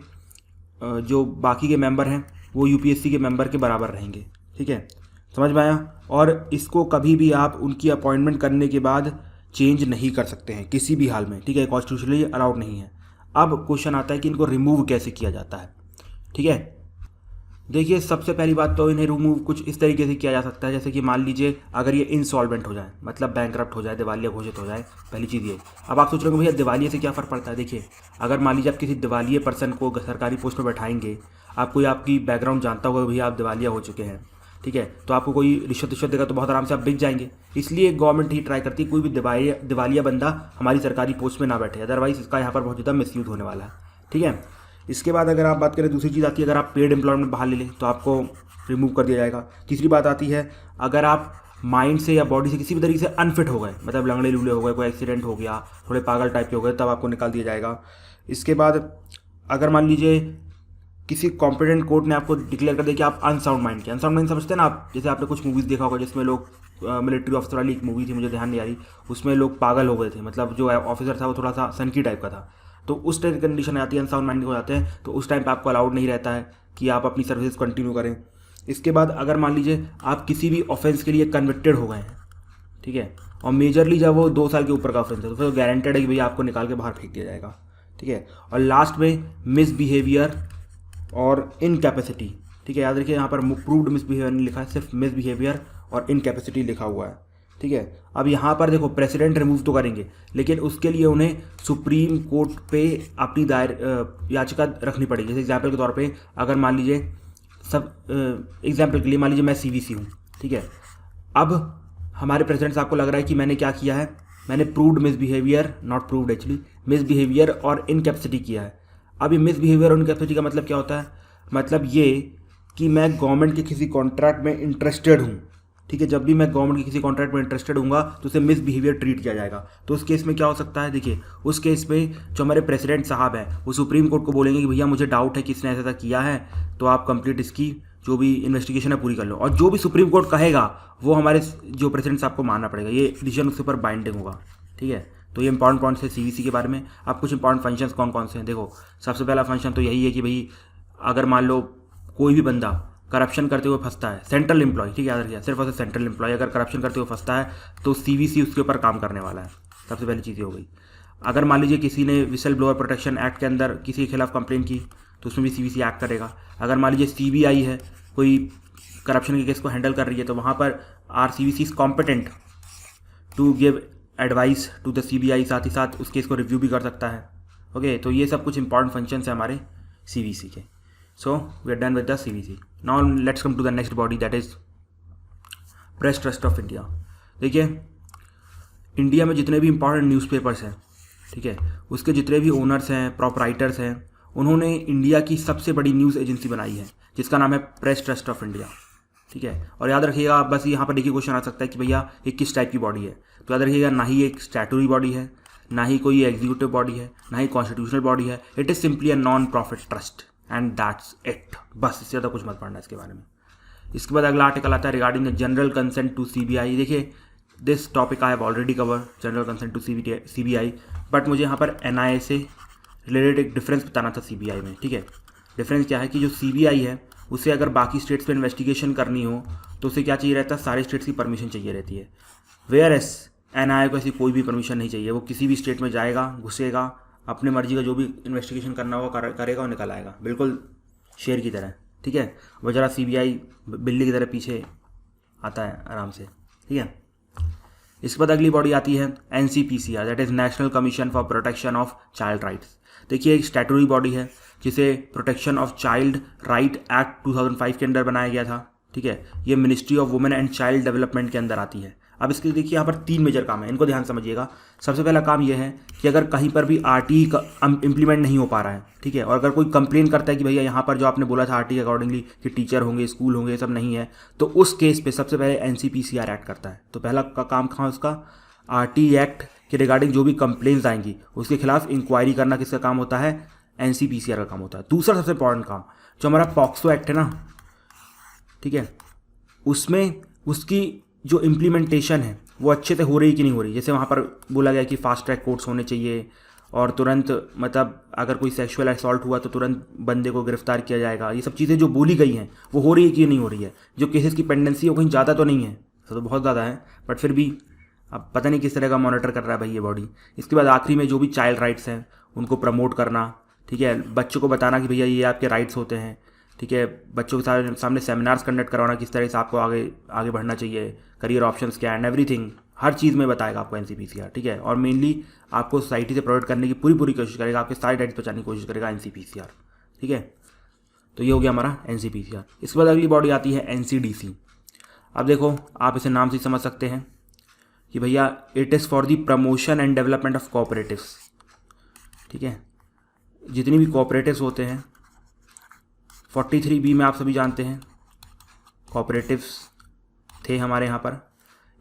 जो बाकी के मेंबर हैं वो UPSC के मेंबर के बराबर रहेंगे। ठीक है, समझ में आया। और इसको कभी भी आप उनकी अपॉइंटमेंट करने के बाद चेंज नहीं कर सकते हैं किसी भी हाल में। ठीक है, कॉन्स्टिट्यूशनली अलाउड नहीं है। अब क्वेश्चन आता है कि इनको रिमूव कैसे किया जाता है। ठीक है, देखिए, सबसे पहली बात तो इन्हें रिमूव कुछ इस तरीके से किया जा सकता है, जैसे कि मान लीजिए अगर ये इंसॉल्वेंट हो जाए, मतलब बैंकरप्ट हो जाए, दिवालिया घोषित हो जाए, पहली चीज़ ये। अब आप सोच रहे हो भैया दिवालिये से क्या फ़र्क पड़ता है। देखिए, अगर मान लीजिए आप किसी दिवालिये पर्सन को सरकारी पोस्ट पर बैठाएंगे, आपको आपकी बैकग्राउंड जानता होगा भैया आप दिवालिया हो चुके हैं, ठीक है, तो आपको कोई रिश्वत देगा तो बहुत आराम से आप बिक जाएंगे। इसलिए गवर्नमेंट ही ट्राई करती है कोई भी दिवालिया बंदा हमारी सरकारी पोस्ट में ना बैठे, अदरवाइज इसका यहाँ पर बहुत ज़्यादा मिसयूज होने वाला है। ठीक है, इसके बाद अगर आप बात करें, दूसरी चीज़ आती है, अगर आप पेड एम्प्लॉयमेंट बाहर ले लें तो आपको रिमूव कर दिया जाएगा। तीसरी बात आती है, अगर आप माइंड से या बॉडी से किसी भी तरीके से अनफिट हो गए, मतलब लंगड़े लूले हो गए, कोई एक्सीडेंट हो गया, थोड़े पागल टाइप के हो गए, तब आपको निकाल दिया जाएगा। इसके बाद अगर मान लीजिए किसी कॉम्पिटेंट कोर्ट ने आपको डिक्लेयर कर दिया कि आप अनसाउंड माइंड के, अनसाउंड माइंड समझते हैं ना आप, जैसे आपने कुछ मूवीज़ देखा होगा जिसमें लोग, मिलिट्री ऑफिसर वाली एक मूवी थी, मुझे ध्यान नहीं आ रही, उसमें लोग पागल हो गए थे, मतलब जो ऑफिसर था वो थोड़ा सा सनकी टाइप का था, तो उस टाइप की कंडीशन आती है, अनसाउंड माइंड हो जाते हैं, तो उस टाइम पे आपको अलाउड नहीं रहता है कि आप अपनी सर्विस कंटिन्यू करें। इसके बाद अगर मान लीजिए आप किसी भी ऑफेंस के लिए कन्विक्टेड हो गए हैं, ठीक है, और मेजरली जब वो 2 साल के ऊपर का ऑफेंस है तो फिर गारंटेड है कि भैया आपको निकाल के बाहर फेंक दिया जाएगा। ठीक है, और लास्ट में मिसबिहेवियर और इनकैपेसिटी। ठीक है, याद रखिए यहाँ पर प्रूव्ड मिसबिहेवियर नहीं लिखा है, सिर्फ मिसबिहेवियर और इनकैपेसिटी लिखा हुआ है। ठीक है, अब यहाँ पर देखो प्रेसिडेंट रिमूव तो करेंगे, लेकिन उसके लिए उन्हें सुप्रीम कोर्ट पे अपनी याचिका रखनी पड़ेगी। जैसे एग्जाम्पल के तौर पे अगर मान लीजिए एग्जाम्पल के लिए मान लीजिए मैं CVC हूँ, ठीक है, अब हमारे प्रेसिडेंट साहब को लग रहा है कि मैंने क्या किया है, मैंने proved misbehaviour, not proved actually, misbehaviour और इनकैपेसिटी किया है। अब ये मिसबिहेवियर और इनकैपेसिटी का मतलब क्या होता है, मतलब ये कि मैं गवर्नमेंट के किसी कॉन्ट्रैक्ट में इंटरेस्टेड हूँ। ठीक है, जब भी मैं गवर्नमेंट के किसी कॉन्ट्रैक्ट में इंटरेस्टेड हूँगा तो उसे मिसबिहेवियर ट्रीट किया जाएगा। तो उस केस में क्या हो सकता है, देखिए उस केस में जो हमारे प्रेसिडेंट साहब हैं वो सुप्रीम कोर्ट को बोलेंगे कि भैया मुझे डाउट है कि इसने ऐसा किया है, तो आप कंप्लीट इसकी जो भी इन्वेस्टिगेशन है पूरी कर लो, और जो भी सुप्रीम कोर्ट कहेगा वो हमारे जो प्रेसिडेंट साहब को मानना पड़ेगा, ये डिसीजन उसके ऊपर बाइंडिंग होगा। ठीक है, तो ये इंपॉर्टेंट पॉइंट्स है CVC के बारे में। अब कुछ इंपॉर्टेंट फंक्शंस कौन कौन से हैं, देखो सबसे पहला फंक्शन तो यही है कि भाई अगर मान लो कोई भी बंदा करप्शन करते हुए फंसता है, सेंट्रल एम्प्लॉय, ठीक है, याद रखिए सिर्फ और सिर्फ सेंट्रल एम्प्लॉय अगर करप्शन करते हुए फंसता है तो CVC उसके ऊपर काम करने वाला है। सबसे पहली चीज़ ये हो गई। अगर मान लीजिए किसी ने विसल ब्लोअर प्रोटेक्शन एक्ट के अंदर किसी के खिलाफ कंप्लेन की तो उसमें भी CVC एक्ट करेगा। अगर मान लीजिए CBI है, कोई करप्शन के केस को हैंडल कर रही है, तो वहाँ पर CVC is competent to give advice to the CBI, साथ ही साथ उस केस को रिव्यू भी कर सकता है। ओके, तो ये सब कुछ इंपॉर्टेंट फंक्शंस है हमारे CVC के। So we are done with the CVC। Now let's come to the next body, that is press trust of India. देखिए इंडिया में जितने भी इंपॉर्टेंट न्यूज़पेपर्स हैं, ठीक है, उसके जितने भी ओनर्स हैं, प्रोपराइटर्स हैं, उन्होंने इंडिया की सबसे बड़ी न्यूज़ एजेंसी बनाई है जिसका नाम है प्रेस ट्रस्ट ऑफ इंडिया। ठीक है। और याद रखिएगा, बस यहाँ पर देखिए क्वेश्चन आ सकता है कि भैया ये किस टाइप की बॉडी है, तो याद रखिएगा ना ही एक स्टैटूटरी बॉडी है, ना ही कोई एग्जीक्यूटिव बॉडी है, ना ही कॉन्स्टिट्यूशनल बॉडी है। It is simply a non profit trust and that's it. बस इससे ज़्यादा कुछ मत पढ़ना इसके बारे में। इसके बाद अगला आर्टिकल आता है regarding the general consent to CBI। देखिए this topic I have already cover, general consent to CBI, but मुझे यहाँ पर NIA से रिलेटेड एक डिफरेंस बताना था CBI में। ठीक है, डिफरेंस क्या है कि जो CBI है उसे अगर बाकी स्टेट्स पे इन्वेस्टिगेशन करनी हो तो उसे क्या चाहिए रहता है, सारे स्टेट्स की परमिशन चाहिए रहती है। वेयर एस NIA को ऐसी कोई भी परमिशन नहीं चाहिए। वो किसी भी स्टेट में जाएगा, घुसेगा, अपने मर्जी का जो भी इन्वेस्टिगेशन करना होगा करेगा और निकल आएगा, बिल्कुल शेर की तरह। ठीक है, वो जरा CBI बिल्ली की तरह पीछे आता है आराम से। ठीक है, इसके बाद अगली बॉडी आती है NCPCR, that is national commission for protection of child rights. देखिए एक स्टैट्यूटरी बॉडी है जिसे protection of child right act 2005 के अंदर बनाया गया था। ठीक है, ये ministry of women and child development के अंदर आती है। अब इसके देखिए यहाँ पर 3 मेजर काम है, इनको ध्यान समझिएगा। सबसे पहला काम ये है कि अगर कहीं पर भी RT का इम्प्लीमेंट नहीं हो पा रहा है, ठीक है, और अगर कोई कंप्लेन करता है कि भैया यहाँ पर जो आपने बोला था RT के अकॉर्डिंगली कि टीचर होंगे, स्कूल होंगे, ये सब नहीं है, तो उस केस पे सबसे पहले NCPCR एक्ट करता है। तो पहला का काम कहाँ उसका, RT एक्ट के रिगार्डिंग जो भी कंप्लेंट्स आएंगी उसके खिलाफ इंक्वायरी करना किसका काम होता है, NCPCR का काम होता है। दूसरा सबसे इंपॉर्टेंट काम जो हमारा पॉक्सो एक्ट है ना, ठीक है, उसमें उसकी जो इम्प्लीमेंटेशन है वो अच्छे से हो रही कि नहीं हो रही। जैसे वहाँ पर बोला गया कि फास्ट ट्रैक कोर्ट्स होने चाहिए और तुरंत मतलब अगर कोई सेक्सुअल असॉल्ट हुआ तो तुरंत बंदे को गिरफ्तार किया जाएगा। ये सब चीज़ें जो बोली गई हैं वो हो रही है कि नहीं हो रही है। जो केसेस की पेंडेंसी है वो कहीं ज़्यादा तो नहीं है, तो बहुत ज़्यादा है, बट फिर भी अब पता नहीं किस तरह का मॉनिटर कर रहा है भाई ये बॉडी। इसके बाद आखिरी में जो भी चाइल्ड राइट्स हैं उनको प्रमोट करना। ठीक है, बच्चों को बताना कि भैया ये आपके राइट्स होते हैं। ठीक है, बच्चों के सामने सेमिनार्स कंडक्ट करवाना किस तरह से आपको आगे बढ़ना चाहिए, करियर ऑप्शंस क्या है एंड एवरीथिंग, हर चीज़ में बताएगा आपको NCPCR। ठीक है, और मेनली आपको सोसाइटी से प्रोवाइड करने की पूरी कोशिश करेगा, आपके सारे राइट्स बचाने की कोशिश करेगा NCPCR। ठीक है, तो ये हो गया हमारा NCPCR। इसके बाद अगली बॉडी आती है NCDC। अब देखो आप इसे नाम से समझ सकते हैं कि भैया it is for the promotion and development of cooperatives. ठीक है, जितनी भी कोऑपरेटिव्स होते हैं 43B में आप सभी जानते हैं कोऑपरेटिव्स थे हमारे यहाँ पर।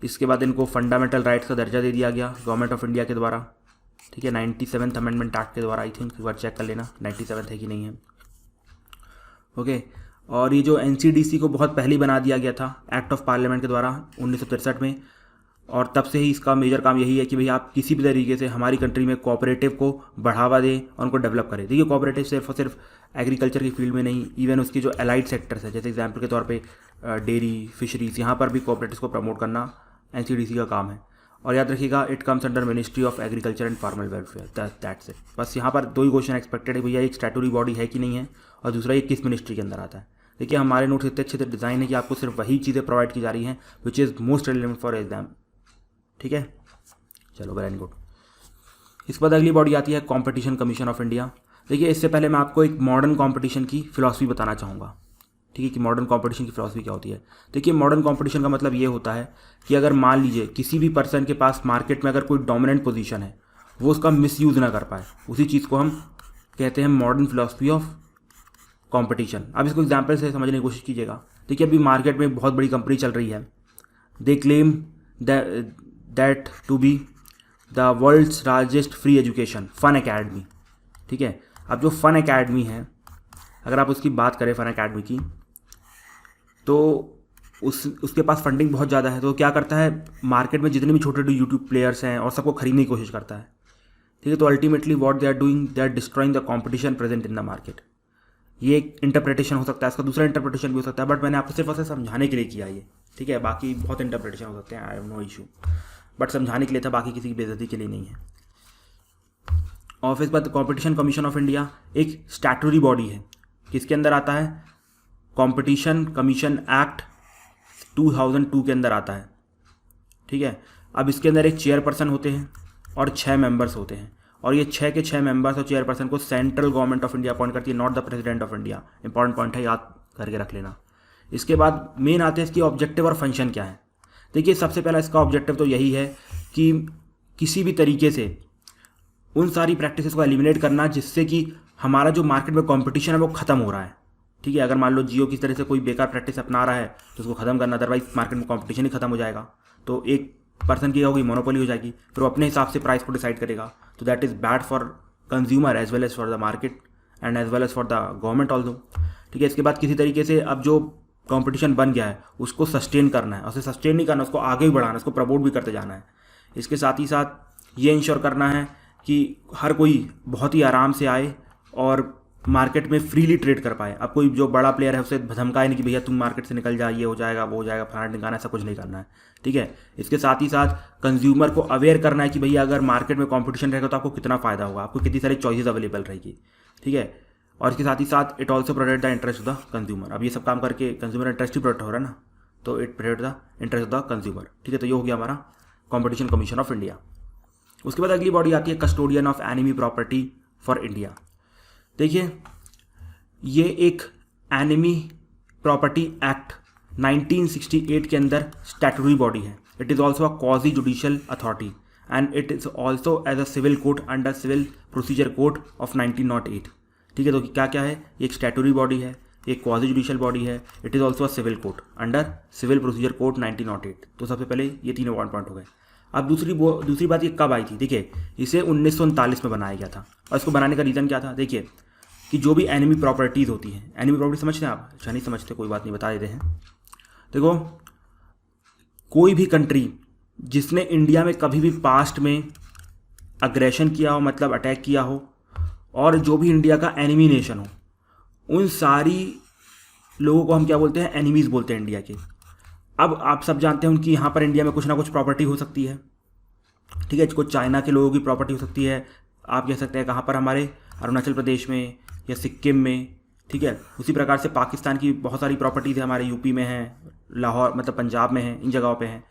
इसके बाद इनको फंडामेंटल राइट्स का दर्जा दे दिया गया गवर्नमेंट ऑफ इंडिया के द्वारा। ठीक है, 97th अमेंडमेंट एक्ट के द्वारा, आई थिंक एक बार चेक कर लेना 97 है कि नहीं है। ओके, और ये जो NCDC को बहुत पहले बना दिया गया था एक्ट ऑफ पार्लियामेंट के द्वारा 1963 में, और तब से ही इसका मेजर काम यही है कि भैया आप किसी भी तरीके से हमारी कंट्री में कोऑपरेटिव को बढ़ावा दें और उनको डेवलप करें। देखिए कोऑपरेटिव सिर्फ और सिर्फ एग्रीकल्चर की फील्ड में नहीं, इवन उसकी जो एलाइड सेक्टर्स है, जैसे एग्जांपल के तौर पे डेयरी, फिशरीज, यहाँ पर भी कोऑपरेटिव्स को प्रमोट करना NCDC का काम है। और याद रखिएगा it comes under ministry of agriculture and farmer welfare, that's it. बस यहाँ पर 2 ही क्वेश्चन एक्सपेक्टेड है, भैया एक स्टैट्यूटरी बॉडी है कि नहीं है, और दूसरा ये किस मिनिस्ट्री के अंदर आता है। देखिए हमारे नोट्स इतने अच्छे से डिज़ाइन है कि आपको सिर्फ वही चीज़ें प्रोवाइड की जा रही हैं which is most relevant for exam. ठीक है, चलो वेरी गुड। इसके बाद अगली बॉडी आती है कंपटीशन कमीशन ऑफ इंडिया। देखिए इससे पहले मैं आपको एक मॉडर्न कंपटीशन की फिलॉसफी बताना चाहूँगा। ठीक है, कि मॉडर्न कंपटीशन की फिलॉसफी क्या होती है। देखिए मॉडर्न कंपटीशन का मतलब ये होता है कि अगर मान लीजिए किसी भी पर्सन के पास मार्केट में अगर कोई डोमिनेंट पोजीशन है, वो उसका मिसयूज़ ना कर पाए, उसी चीज़ को हम कहते हैं मॉडर्न फिलॉसफी ऑफ कंपटीशन। अब इसको एग्जाम्पल से समझने की कोशिश कीजिएगा। देखिए अभी मार्केट में बहुत बड़ी कंपनी चल रही है, they claim that to be the world's largest free education fun academy. ठीक है, अब जो फन अकेडमी है, अगर आप उसकी बात करें फन अकेडमी की, तो उसके पास फंडिंग बहुत ज़्यादा है, तो क्या करता है मार्केट में जितने भी छोटे छोटे यूट्यूब प्लेयर्स हैं और सबको खरीदने की कोशिश करता है। ठीक है, तो ultimately what they are doing, they are destroying the competition present in the market. ये एक इंटरप्रिटेशन हो सकता है, इसका दूसरा इंटरप्रिटेशन भी हो सकता है, बट मैंने आपको सिर्फ ऐसे समझाने के लिए किया ये। ठीक है, बाकी बहुत इंटरप्रिटेशन हो सकते हैं, I have no issue, but समझाने के लिए था, बाकी किसी की बेइज्जती के लिए नहीं है। और फिर बाद कॉम्पिटिशन कमीशन ऑफ इंडिया एक स्टैट्यूटरी बॉडी है, किसके अंदर आता है, कॉम्पिटिशन कमीशन एक्ट 2002 के अंदर आता है। ठीक है, अब इसके अंदर एक चेयरपर्सन होते हैं और 6 मेंबर्स होते हैं, और ये 6 के 6 मेंबर्स और चेयरपर्सन को central government of India appoint करती है, not the president of India. Important point है, याद करके रख लेना। इसके बाद मेन आते हैं इसकी ऑब्जेक्टिव और फंक्शन क्या है। देखिए सबसे पहला इसका ऑब्जेक्टिव तो यही है कि किसी भी तरीके से उन सारी प्रैक्टिसेस को एलिमिनेट करना जिससे कि हमारा जो मार्केट में कंपटीशन है वो ख़त्म हो रहा है। ठीक है, अगर मान लो जियो किस तरह से कोई बेकार प्रैक्टिस अपना रहा है तो उसको खत्म करना, अदरवाइज मार्केट में कंपटीशन ही खत्म हो जाएगा। तो एक पर्सन की होगी मोनोपोली हो जाएगी, फिर वो अपने हिसाब से प्राइस को डिसाइड करेगा। तो that is bad for consumer as well as for the market and as well as for the government also. ठीक है, इसके बाद किसी तरीके से अब जो कंपटीशन बन गया है उसको सस्टेन करना है, उसे सस्टेन नहीं करना, उसको आगे भी बढ़ाना है, उसको प्रमोट भी करते जाना है। इसके साथ ही साथ ये इंश्योर करना है कि हर कोई बहुत ही आराम से आए और मार्केट में फ्रीली ट्रेड कर पाए। अब कोई जो बड़ा प्लेयर है उसे धमकाए नहीं कि भैया तुम मार्केट से निकल जा, ये हो जाएगा वो हो जाएगा, फलाना ढिकाना, ऐसा कुछ नहीं करना है। ठीक है, इसके साथ ही साथ कंज्यूमर को अवेयर करना है कि भैया अगर मार्केट में कंपटीशन रहेगा तो आपको कितना फ़ायदा होगा, आपको कितनी सारी चॉइसेस अवेलेबल रहेगी। ठीक है, और इसके साथ ही साथ it also protect the interest of the consumer. अब ये सब काम करके कंज्यूमर इंटरेस्ट ही प्रोटेक्ट हो रहा है ना, तो it protect the interest of the consumer. ठीक है, तो ये हो गया हमारा कॉम्पिटिशन कमीशन ऑफ इंडिया। उसके बाद अगली बॉडी आती है custodian of enemy property for India. देखिए, ये एक एनिमी प्रॉपर्टी एक्ट 1968 के अंदर स्टैट्यूटरी बॉडी है। It is also a quasi judicial authority and it is also as a civil court under civil procedure code of 1908। ठीक है, तो क्या क्या है, ये एक स्टैट्यूटरी बॉडी है, एक क्वाजी जुडिशियल बॉडी है, it is also a civil court under civil procedure code 1908। तो सबसे पहले ये तीनों पॉइंट हो गए। अब दूसरी बात ये कब आई थी, देखिए इसे 1939 में बनाया गया था। और इसको बनाने का रीज़न क्या था, देखिए कि जो भी एनिमी प्रॉपर्टीज़ होती हैं, एनिमी प्रॉपर्टी समझते हैं आप? अच्छा नहीं समझते, कोई बात नहीं, बता देते हैं। देखो, कोई भी कंट्री जिसने इंडिया में कभी भी पास्ट में अग्रेशन किया हो, मतलब अटैक किया हो, और जो भी इंडिया का एनिमी नेशन हो, उन सारी लोगों को हम क्या बोलते हैं, एनिमीज़ बोलते हैं इंडिया के। अब आप सब जानते हैं उनकी यहाँ पर इंडिया में कुछ ना कुछ प्रॉपर्टी हो सकती है। ठीक है, कुछ चाइना के लोगों की प्रॉपर्टी हो सकती है, आप कह सकते हैं कहाँ पर, हमारे अरुणाचल प्रदेश में या सिक्किम में। ठीक है, उसी प्रकार से पाकिस्तान की बहुत सारी प्रॉपर्टीज़ है, हमारे यूपी में है, लाहौर मतलब पंजाब में है, इन जगहों पे हैं।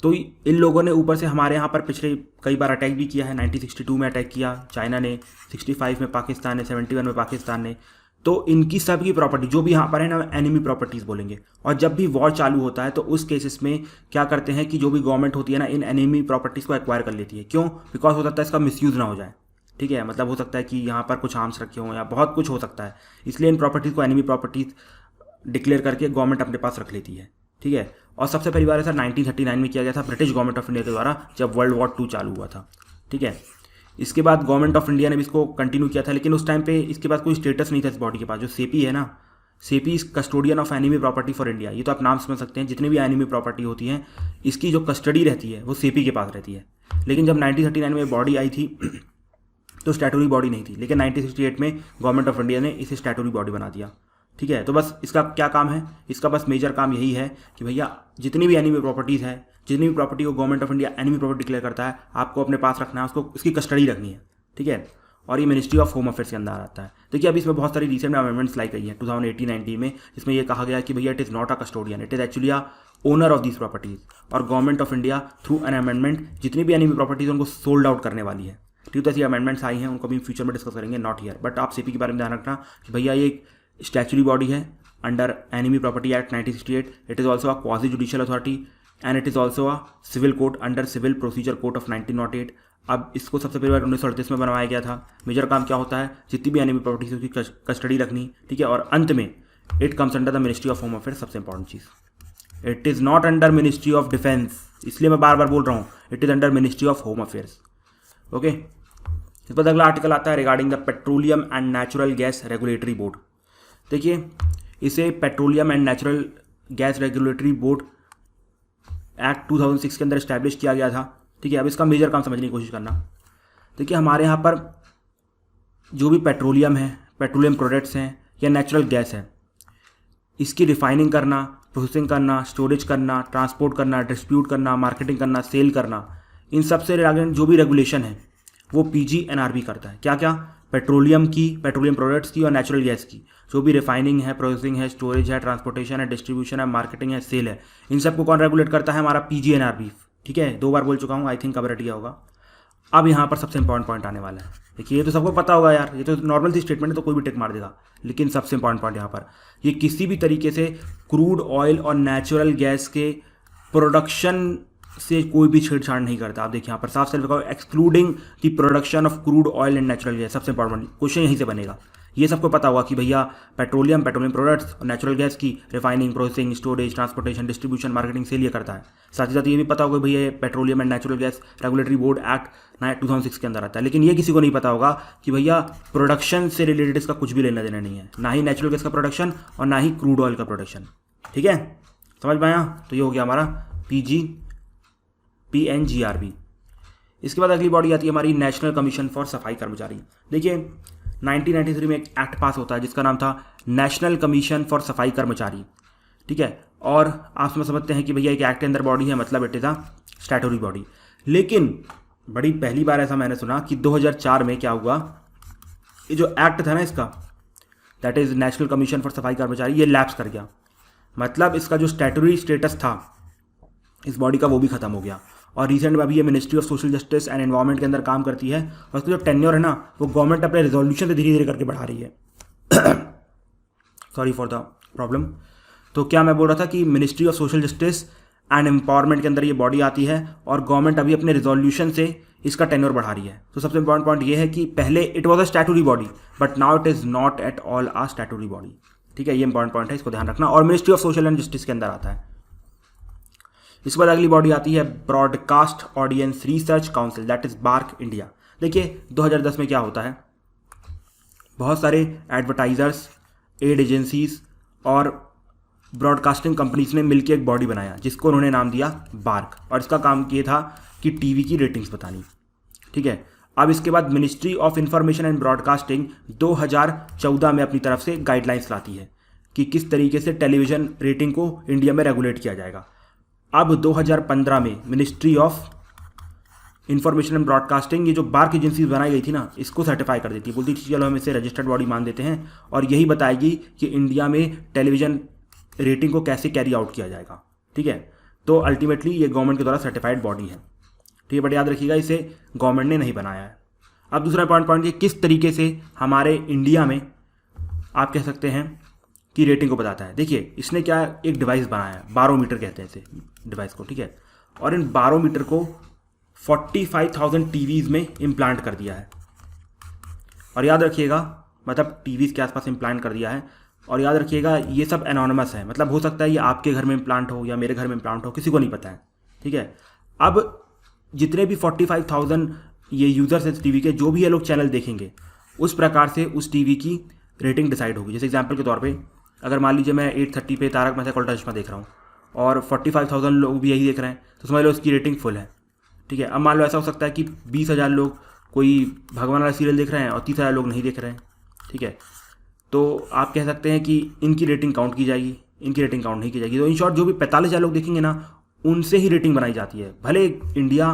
तो इन लोगों ने ऊपर से हमारे यहाँ पर पिछले कई बार अटैक भी किया है। 1962 में अटैक किया चाइना ने, 65 में पाकिस्तान ने, 71 में पाकिस्तान ने। तो इनकी सब की प्रॉपर्टी जो भी यहाँ पर है ना, एनिमी प्रॉपर्टीज़ बोलेंगे। और जब भी वॉर चालू होता है तो उस केसेस में क्या करते हैं कि जो भी गवर्नमेंट होती है ना, इन एनिमी प्रॉपर्टीज़ को एक्वायर कर लेती है। क्यों? बिकॉज हो सकता है इसका मिसयूज़ ना हो जाए। ठीक है, मतलब हो सकता है कि यहाँ पर कुछ आर्म्स रखे हों या बहुत कुछ हो सकता है, इसलिए इन प्रॉपर्टीज़ को एनिमी प्रॉपर्टीज़ डिक्लेयर करके गवर्नमेंट अपने पास रख लेती है। ठीक है, और सबसे पहली बार ऐसा 1939 में किया गया था ब्रिटिश गवर्नमेंट ऑफ इंडिया के द्वारा, जब वर्ल्ड वॉर 2 चालू हुआ था। ठीक है, इसके बाद गवर्नमेंट ऑफ इंडिया ने भी इसको कंटिन्यू किया था, लेकिन उस टाइम पे इसके बाद कोई स्टेटस नहीं था इस बॉडी के पास। जो सेपी है ना, CP is custodian of enemy property for India. ये तो आप नाम समझ सकते हैं, जितनी भी एनिमी प्रॉपर्टी होती हैं इसकी जो कस्टडी रहती है वो सेपी के पास रहती है। लेकिन जब 1939 में बॉडी आई थी तो स्टैट्यूटरी बॉडी नहीं थी, लेकिन 1968 में गवर्नमेंट ऑफ इंडिया ने इसे स्टैट्यूटरी बॉडी बना दिया। ठीक है, तो बस इसका क्या काम है, इसका बस मेजर काम यही है कि भैया जितनी भी एनिमी प्रॉपर्टीज़ है, जितनी भी प्रॉपर्टी को government of India enemy property declare करता है, आपको अपने पास रखना है, उसको उसकी कस्टडी रखनी है। ठीक है, और ये मिनिस्ट्री ऑफ होम अफेयर्स के अंदर आता है। देखिए, अभी इसमें बहुत सारी रिसेंट अमेंडमेंट्स लाई गई हैं 2018-19 में, जिसमें ये कहा गया कि भैया it is not a custodian, it is actually a owner of these properties. और government of India through an amendment जितनी भी एनिमी प्रॉपर्टीज़ उनको सोल्ड आउट करने वाली है। ठीक है, तो ऐसी अमेंडमेंट्स आई हैं, उनको भी फ्यूचर में डिस्कस करेंगे, नॉट हियर। बट आप सीपी के बारे में ध्यान रखना कि भैया ये एक स्टैच्यूटरी बॉडी है under enemy property act 1968। It is also a quasi judicial authority and it is also a civil court under civil procedure code of 1908। अब इसको सबसे पहली बार 1938 में बनवाया गया था। मेजर काम क्या होता है, जितनी भी एनिमी प्रॉपर्टी है उसकी कस्टडी रखनी। ठीक है, और अंत में it comes under the ministry of home affairs. सबसे इंपॉर्टेंट चीज़, it is not under ministry of defence, इसलिए मैं बार बार बोल रहा हूँ, it is under ministry of home affairs. Okay, इस पर अगला आर्टिकल आता है regarding the petroleum and natural gas regulatory board. देखिए, इसे petroleum and natural gas regulatory board act 2006 के अंदर इस्टेब्लिश किया गया था। ठीक है, अब इसका मेजर काम समझने की कोशिश करना। देखिए, हमारे यहाँ पर जो भी पेट्रोलियम है, पेट्रोलियम प्रोडक्ट्स हैं या नेचुरल गैस है, इसकी रिफाइनिंग करना, प्रोसेसिंग करना, स्टोरेज करना, ट्रांसपोर्ट करना, डिस्ट्रीब्यूट करना, मार्केटिंग करना, सेल करना, इन सबसे रिलेटेड जो भी रेगुलेशन है वो PGNRB करता है। क्या क्या? पेट्रोलियम की, पेट्रोलियम प्रोडक्ट्स की और नेचुरल गैस की। जो भी रिफाइनिंग है, प्रोसेसिंग है, स्टोरेज है, ट्रांसपोर्टेशन है, डिस्ट्रीब्यूशन है, मार्केटिंग है, सेल है, इन सबको कौन रेगुलेट करता है? हमारा PGNRB। ठीक है, 2 बार बोल चुका हूँ, आई थिंक कवर किया होगा। अब यहाँ पर सबसे इंपॉर्टेंट पॉइंट आने वाला है। देखिए, ये तो सबको पता होगा यार, ये तो नॉर्मल सी स्टेटमेंट है तो कोई भी टिक मार देगा, लेकिन सबसे इंपॉर्टेंट पॉइंट यहाँ पर, ये किसी भी तरीके से क्रूड ऑयल और नेचुरल गैस के प्रोडक्शन से कोई भी छेड़छाड़ नहीं करता। आप देखिए यहाँ पर साफ साफ लिखा है, excluding the production of crude oil and natural gas. सबसे इंपॉर्टेंट क्वेश्चन यहीं से बनेगा, ये सबको पता होगा कि भैया पेट्रोलियम प्रोडक्ट्स और नेचुरल गैस की refining, processing, storage, transportation, distribution, marketing, sale ये करता है। साथ ही साथ ये भी पता होगा भैया ये petroleum and natural gas regulatory board act 2006 के अंदर आता है। लेकिन ये किसी को नहीं पता होगा कि भैया प्रोडक्शन से रिलेटेड इसका कुछ भी लेना देना नहीं है, ना ही नेचुरल गैस का प्रोडक्शन और ना ही क्रूड ऑयल का प्रोडक्शन। ठीक है, समझ में आया? तो ये हो गया हमारा PNGRB। इसके बाद अगली बॉडी आती है हमारी नेशनल कमीशन फॉर सफाई कर्मचारी। देखिए 1993 में एक एक्ट पास होता है जिसका नाम था नेशनल कमीशन फॉर सफाई कर्मचारी। ठीक है, और आप समझते हैं कि भैया एक एक्ट के अंदर बॉडी है, मतलब it is a statutory body. लेकिन बड़ी पहली बार ऐसा मैंने सुना कि 2004 में क्या हुआ, ये जो एक्ट था ना इसका, that is national commission for सफाई कर्मचारी, ये लैप्स कर गया। मतलब इसका जो स्टैट्यूटरी स्टेटस था इस बॉडी का वो भी खत्म हो गया। और रिसेंट में अभी ये ministry of social justice and environment के अंदर काम करती है और उसका जो टेन्योर है ना वो गवर्नमेंट अपने रिजोल्यूशन से धीरे धीरे करके बढ़ा रही है। Sorry for the problem. तो क्या मैं बोल रहा था कि ministry of social justice and empowerment के अंदर ये बॉडी आती है और गवर्नमेंट अभी अपने रिजोल्यूशन से इसका टेन्योर बढ़ा रही है। तो सबसे इंपॉर्टेंट पॉइंट ये है कि पहले it was a statutory body but now it is not at all a statutory body. ठीक है, ये इंपॉर्टेंट पॉइंट है, इसको ध्यान रखना। और ministry of social and justice के अंदर आता है। इसके बाद अगली बॉडी आती है broadcast audience research council, that is BARC India. देखिए 2010 में क्या होता है, बहुत सारे एडवर्टाइजर्स, एड एजेंसीज और ब्रॉडकास्टिंग कंपनीज ने मिलकर एक बॉडी बनाया जिसको उन्होंने नाम दिया बार्क, और इसका काम ये था कि टीवी की रेटिंग्स बतानी। ठीक है, अब इसके बाद ministry of information and broadcasting 2014 में अपनी तरफ से गाइडलाइंस लाती है कि किस तरीके से टेलीविज़न रेटिंग को इंडिया में रेगुलेट किया जाएगा। अब 2015 में ministry of information and broadcasting, ये जो बार्क एजेंसी बनाई गई थी ना, इसको सर्टिफाई कर देती है, बोलती थी चलो हम इसे रजिस्टर्ड बॉडी मान देते हैं और यही बताएगी कि इंडिया में टेलीविज़न रेटिंग को कैसे कैरी आउट किया जाएगा। ठीक है, तो अल्टीमेटली ये गवर्नमेंट के द्वारा सर्टिफाइड बॉडी है। ठीक है, बट याद रखिएगा इसे गवर्नमेंट ने नहीं बनाया है। अब दूसरा पॉइंट ये किस तरीके से हमारे इंडिया में आप कह सकते हैं कि रेटिंग को बताता है। देखिए इसने क्या एक डिवाइस बनाया है, बारोमीटर कहते हैं इसे डिवाइस को। ठीक है, और इन बारोमीटर को 45,000 टीवीज़ में इम्प्लांट कर दिया है। और याद रखिएगा, मतलब टीवीज़ के आसपास इम्प्लांट कर दिया है। और याद रखिएगा ये सब एनोनिमस है, मतलब हो सकता है ये आपके घर में इम्प्लांट हो या मेरे घर में इम्प्लांट हो, किसी को नहीं पता है। ठीक है, अब जितने भी 45,000 ये यूज़र्स हैं टीवी के, जो भी ये लोग चैनल देखेंगे उस प्रकार से उस टीवी की रेटिंग डिसाइड होगी। जैसे एग्जांपल के तौर पे अगर मान लीजिए मैं 8:30 पे तारक मेहता का उल्टा चश्मा देख रहा हूँ और 45,000 लोग भी यही देख रहे हैं, तो समझ लो उसकी रेटिंग फुल है। ठीक है, अब मान लो ऐसा हो सकता है कि 20,000 लोग कोई भगवान वाला सीरियल देख रहे हैं और 30,000 लोग नहीं देख रहे हैं। ठीक है, तो आप कह सकते हैं कि इनकी रेटिंग काउंट की जाएगी, इनकी रेटिंग काउंट नहीं की जाएगी। तो इन शॉर्ट जो भी 45,000 लोग देखेंगे ना, उनसे ही रेटिंग बनाई जाती है। भले इंडिया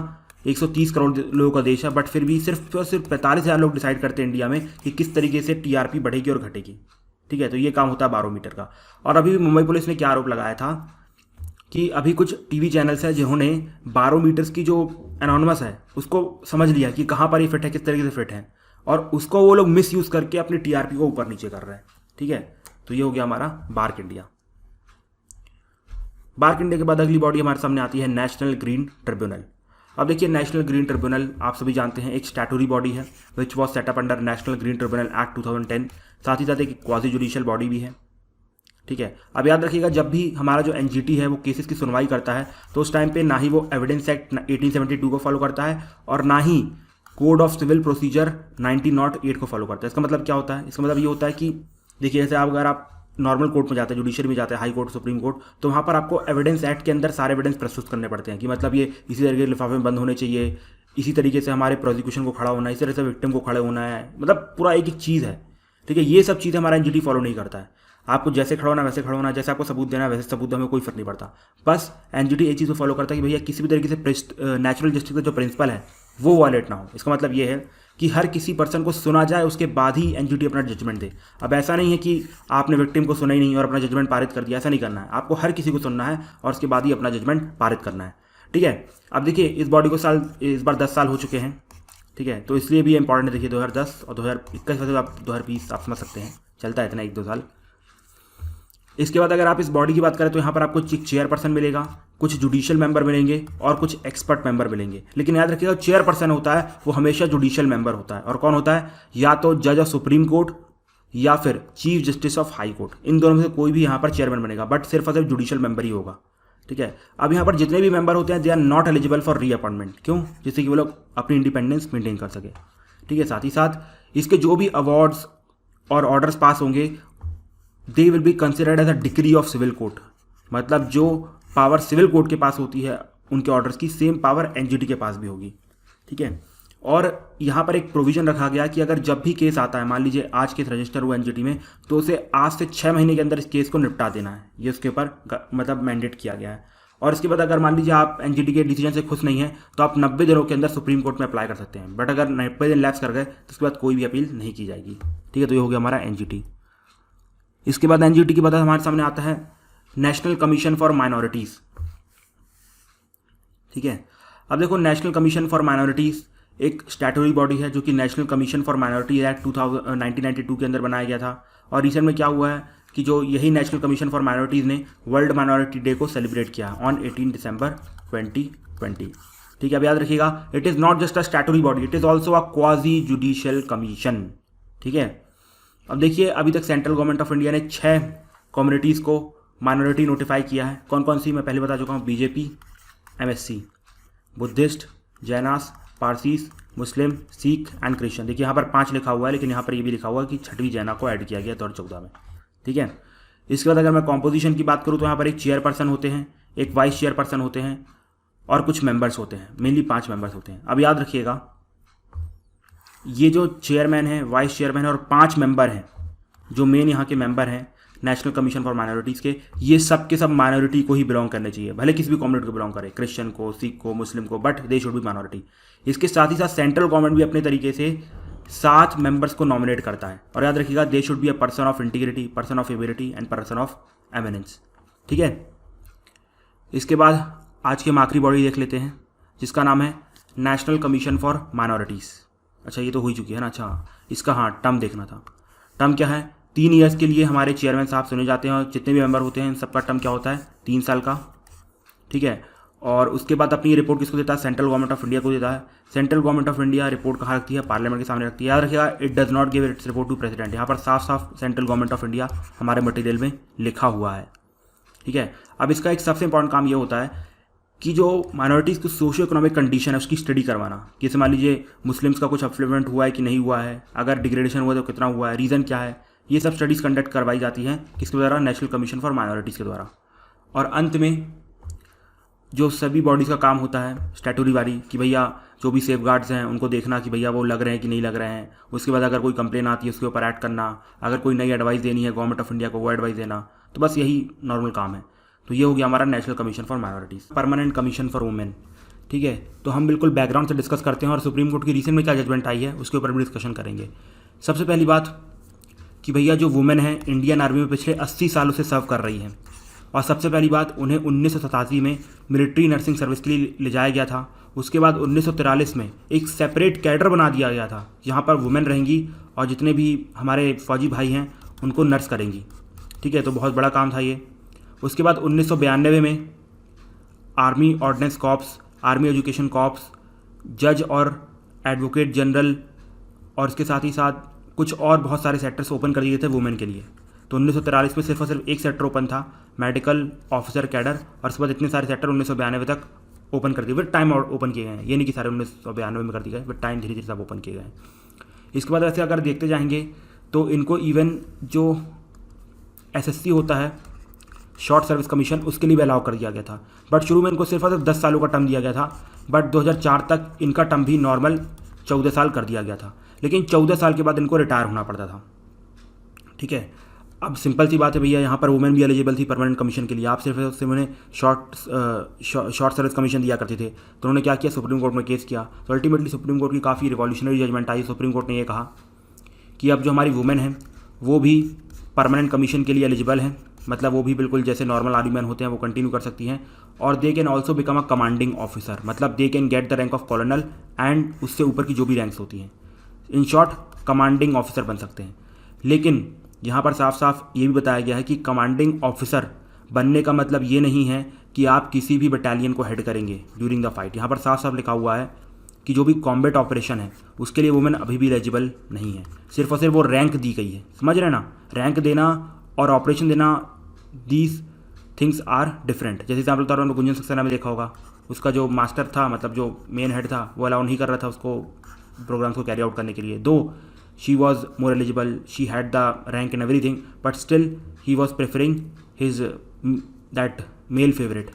130 करोड़ लोगों का देश है, बट फिर भी सिर्फ 45,000 लोग डिसाइड करते हैं इंडिया में कि किस तरीके से टीआरपी बढ़ेगी और घटेगी। ठीक है, तो ये काम होता है बारोमीटर का। और अभी मुंबई पुलिस ने क्या आरोप लगाया था कि अभी कुछ टीवी चैनल्स हैं जिन्होंने बारोमीटर्स की जो एनोनिमस है उसको समझ लिया कि कहाँ पर ये फिट है, किस तरीके से फिट है, और उसको वो लोग मिस यूज़ करके अपनी टीआरपी को ऊपर नीचे कर रहे हैं। ठीक है, तो ये हो गया हमारा बार्क इंडिया। बार्क इंडिया के बाद अगली बॉडी हमारे सामने आती है नेशनल ग्रीन ट्रिब्यूनल। अब देखिए नेशनल ग्रीन ट्रिब्यूनल आप सभी जानते हैं एक स्टैट्यूटरी बॉडी है which was setup under national green tribunal act 2010। साथ ही साथ एक क्वाजी जुडिशियल बॉडी भी है। ठीक है, अब याद रखिएगा जब भी हमारा जो एनजीटी है वो केसेस की सुनवाई करता है तो उस टाइम पे ना ही वो एविडेंस एक्ट 1872 को फॉलो करता है और ना ही कोड ऑफ सिविल प्रोसीजर 1908 को फॉलो करता है। इसका मतलब क्या होता है? इसका मतलब ये होता है कि देखिए जैसे अगर आप नॉर्मल कोर्ट में जाते हैं, जुडिशरी में जाते हैं, हाई कोर्ट, सुप्रीम कोर्ट, तो वहाँ पर आपको एविडेंस एक्ट के अंदर सारे एविडेंस प्रस्तुत करने पड़ते हैं कि मतलब ये इसी तरीके के लिफाफे में बंद होने चाहिए, इसी तरीके से हमारे प्रोसिक्यूशन को खड़ा होना है, इसी तरह से विक्टिम को खड़े होना है, मतलब पूरा एक एक चीज़ है। ठीक है, ये सब चीज़ें हमारा एनजीटी फॉलो नहीं करता है। आपको जैसे खड़ा होना वैसे खड़ा होना, जैसे आपको सबूत देना वैसे सबूत देना, कोई फर्क नहीं पड़ता। बस एनजीटी एक चीज़ को फॉलो करता है कि भैया किसी भी तरीके से नेचुरल जस्टिस का जो प्रिंसिपल है वो वायलेट ना हो। इसका मतलब ये है कि हर किसी पर्सन को सुना जाए, उसके बाद ही एनजीटी अपना जजमेंट दे। अब ऐसा नहीं है कि आपने विक्टिम को सुना ही नहीं और अपना जजमेंट पारित कर दिया, ऐसा नहीं करना है। आपको हर किसी को सुनना है और उसके बाद ही अपना जजमेंट पारित करना है। ठीक है, अब देखिए इस बॉडी को इस बार 10 साल हो चुके हैं। ठीक है, तो इसलिए भी इंपॉर्टेंट है। देखिए 2010 और 2021 वैसे आप 2020 आप समझ सकते हैं, चलता है इतना 1-2 साल। इसके बाद अगर आप इस बॉडी की बात करें तो यहाँ पर आपको चेयरपर्सन मिलेगा, कुछ जुडिशियल मेंबर मिलेंगे और कुछ एक्सपर्ट मेंबर मिलेंगे। लेकिन याद रखिएगा चेयरपर्सन होता है वो हमेशा जुडिशियल मेंबर होता है। और कौन होता है? या तो जज ऑफ सुप्रीम कोर्ट या फिर chief justice of high court, इन दोनों में से कोई भी यहाँ पर चेयरमैन बनेगा, बट सिर्फ और सिर्फ जुडिशियल मेंबर ही होगा। ठीक है, अब यहाँ पर जितने भी मेंबर होते हैं they are not eligible for reappointment. क्यों? जिससे कि वो लोग अपनी इंडिपेंडेंस मेंटेन कर सके। ठीक है, साथ ही साथ इसके जो भी अवार्ड्स और ऑर्डर्स पास होंगे they will be considered as a decree of civil court, मतलब जो पावर सिविल कोर्ट के पास होती है उनके ऑर्डर्स की, सेम पावर एनजीटी के पास भी होगी। ठीक है, और यहाँ पर एक प्रोविजन रखा गया कि अगर जब भी केस आता है, मान लीजिए आज केस रजिस्टर हुआ एनजीटी में, तो उसे आज से 6 महीने के अंदर इस केस को निपटा देना है, ये उसके ऊपर मतलब मैंडेट किया गया है। और इसके बाद अगर मान लीजिए आप एनजीटी के डिसीजन से खुश नहीं हैं तो आप 90 दिनों के अंदर सुप्रीम कोर्ट में अप्लाई कर सकते हैं, बट अगर 90 दिन लैप्स कर गए तो उसके बाद कोई भी अपील नहीं की जाएगी। ठीक है, तो ये हो गया हमारा एनजीटी। इसके बाद एनजीटी के बाद हमारे सामने आता है नेशनल कमीशन फॉर माइनॉरिटीज़। ठीक है, अब देखो नेशनल कमीशन फॉर माइनॉरिटीज़ एक स्टैट्यूटरी बॉडी है जो कि national commission for minority act 1992 के अंदर बनाया गया था। और रिसेंट में क्या हुआ है कि जो यही नेशनल कमीशन फॉर माइनॉरिटीज़ ने वर्ल्ड माइनॉरिटी डे को सेलिब्रेट किया ऑन 18 दिसंबर 2020। ठीक है, अब याद रखिएगा, it is not just a statutory body, it is also a quasi judicial commission. ठीक है, अब देखिए अभी तक सेंट्रल गवर्नमेंट ऑफ इंडिया ने 6 कम्युनिटीज़ को माइनॉरिटी नोटिफाई किया है। कौन कौन सी मैं पहले बता चुका हूँ, BJP, MSC, Buddhist, Jainas, Parsis, Muslim, Sikh and Christian. देखिए यहाँ पर 5 लिखा हुआ है, लेकिन यहाँ पर ये भी लिखा हुआ है कि 6वीं जैना को ऐड किया गया 2014 में। ठीक है, इसके बाद अगर मैं कॉम्पोजिशन की बात करूँ तो यहाँ पर एक चेयरपर्सन होते हैं, एक वाइस चेयरपर्सन होते हैं और कुछ मेंबर्स होते हैं, मेनली 5 मेंबर्स होते हैं। अब याद रखिएगा, ये जो चेयरमैन है, वाइस चेयरमैन है और 5 मेंबर हैं जो मेन यहाँ के मेंबर हैं नेशनल कमीशन फॉर माइनॉरिटीज़ के, ये सब के सब माइनॉरिटी को ही बिलोंग करने चाहिए, भले किसी भी कम्युनिटी को बिलोंग करे, क्रिश्चियन को, सिख को, मुस्लिम को, but they should be minority. इसके साथ ही साथ सेंट्रल गवर्नमेंट भी अपने तरीके से 7 मेंबर्स को नॉमिनेट करता है। और याद रखिएगा, they should be a person of integrity, person of ability and person of eminence. ठीक है, इसके बाद आज की हम आखिरी बॉडी देख लेते हैं जिसका नाम है नेशनल कमीशन फॉर माइनॉरिटीज़। अच्छा, ये तो हो ही चुकी है ना। अच्छा, इसका हाँ टर्म देखना था। टर्म क्या है, 3 ईयर्स के लिए हमारे चेयरमैन साहब चुने जाते हैं और जितने भी मेंबर होते हैं सबका टर्म क्या होता है, 3 साल का। ठीक है, और उसके बाद अपनी रिपोर्ट किसको देता है, सेंट्रल गवर्नमेंट ऑफ इंडिया को देता है। Central government of India report कहाँ रखती है, पार्लियामेंट के सामने रखती है। याद रखिएगा, it does not give its report to president. यहाँ पर साफ साफ सेंट्रल गवर्नमेंट ऑफ इंडिया हमारे मटेरियल में लिखा हुआ है। ठीक है, अब इसका एक सबसे इंपॉर्टेंट काम ये होता है कि जो माइनॉरिटीज़ की सोशियो इकोनॉमिक कंडीशन है उसकी स्टडी करवाना। जैसे मान लीजिए मुस्लिम्स का कुछ अपलिफ्टमेंट हुआ है कि नहीं हुआ है, अगर डिग्रेडेशन हुआ तो कितना हुआ है, रीज़न क्या है, ये सब स्टडीज़ कंडक्ट करवाई जाती हैं किसके द्वारा, नेशनल कमीशन फॉर माइनॉरिटीज़ के द्वारा। और अंत में जो सभी बॉडीज़ का काम होता है स्टैट्यूटरी वाली, कि भैया जो भी सेफ गार्ड्स हैं उनको देखना कि भैया वो लग रहे हैं कि नहीं लग रहे हैं। उसके बाद अगर कोई कंप्लेन आती है उसके ऊपर एक्ट करना, अगर कोई नई एडवाइस देनी है गवर्नमेंट ऑफ इंडिया को वो एडवाइस देना। तो बस यही नॉर्मल काम है। तो ये हो गया हमारा national commission for minorities. Permanent commission for women. ठीक है, तो हम बिल्कुल बैकग्राउंड से डिस्कस करते हैं और सुप्रीम कोर्ट की रिसेंट में क्या जजमेंट आई है उसके ऊपर भी डिस्कशन करेंगे। सबसे पहली बात कि भैया जो वुमेन है इंडियन आर्मी में पिछले 80 सालों से सर्व कर रही हैं, और सबसे पहली बात उन्हें 1987 में मिलिट्री नर्सिंग सर्विस के लिए ले जाया गया था। उसके बाद 1943 में एक सेपरेट कैडर बना दिया गया था जहाँ पर वुमेन रहेंगी और जितने भी हमारे फौजी भाई हैं उनको नर्स करेंगी। ठीक है, तो बहुत बड़ा काम था ये। उसके बाद 1992 में army ordinance corps, army education corps, जज और एडवोकेट जनरल और इसके साथ ही साथ कुछ और बहुत सारे सेक्टर्स ओपन कर दिए थे वुमेन के लिए। तो 1943 में सिर्फ और सिर्फ एक सेक्टर ओपन था, मेडिकल ऑफिसर कैडर, और उसके बाद इतने सारे सेक्टर 1992 तक ओपन कर दिए। विद टाइम ओपन किए गए हैं, ये नहीं कि सारे 1992 में कर दिए गए, विद टाइम धीरे धीरे सब ओपन किए गए हैं। इसके बाद वैसे अगर देखते जाएंगे तो इनको इवन जो एसएससी होता है शॉर्ट सर्विस कमीशन, उसके लिए भी अलाउ कर दिया गया था। बट शुरू में इनको सिर्फ और सिर्फ 10 सालों का टर्म दिया गया था, बट 2004 तक इनका टर्म भी नॉर्मल 14 साल कर दिया गया था। लेकिन 14 साल के बाद इनको रिटायर होना पड़ता था। ठीक है, अब सिंपल सी बात है भैया, यहाँ पर वुमेन भी एलिजिबल थी परमानेंट कमीशन के लिए। आप सिर्फ उन्हें शॉर्ट सर्विस कमीशन दिया करते थे। तो उन्होंने क्या किया, सुप्रीम कोर्ट में केस किया। तो अल्टीमेटली सुप्रीम कोर्ट की काफ़ी रिवॉल्यूशनरी जजमेंट आई। सुप्रीम कोर्ट ने ये कहा कि अब जो हमारी वुमेन है वो भी परमानेंट कमीशन के लिए एलिजिबल हैं, मतलब वो भी बिल्कुल जैसे नॉर्मल आर्मी मैन होते हैं वो कंटिन्यू कर सकती हैं। और they can also become a commanding officer, मतलब they can get the rank of colonel and उससे ऊपर की जो भी रैंक्स होती हैं, इन शॉर्ट कमांडिंग ऑफिसर बन सकते हैं। लेकिन यहाँ पर साफ साफ ये भी बताया गया है कि कमांडिंग ऑफिसर बनने का मतलब ये नहीं है कि आप किसी भी बटालियन को हेड करेंगे ड्यूरिंग द फाइट। यहाँ पर साफ साफ लिखा हुआ है कि जो भी कॉम्बैट ऑपरेशन है उसके लिए वुमेन अभी भी एलिजिबल नहीं है। सिर्फ और सिर्फ वो रैंक दी गई है, समझ रहे हैं ना। रैंक देना और ऑपरेशन देना, दीज थिंग्स आर डिफरेंट। जैसे एग्जाम्पल तौर पर गुंजन सक्सेना में देखा होगा, उसका जो मास्टर था, मतलब जो मेन हेड था, वो अलाउ नहीं कर रहा था उसको प्रोग्राम्स को कैरी आउट करने के लिए। Though she was more eligible, she had the rank in everything, but still he was preferring his that male favourite.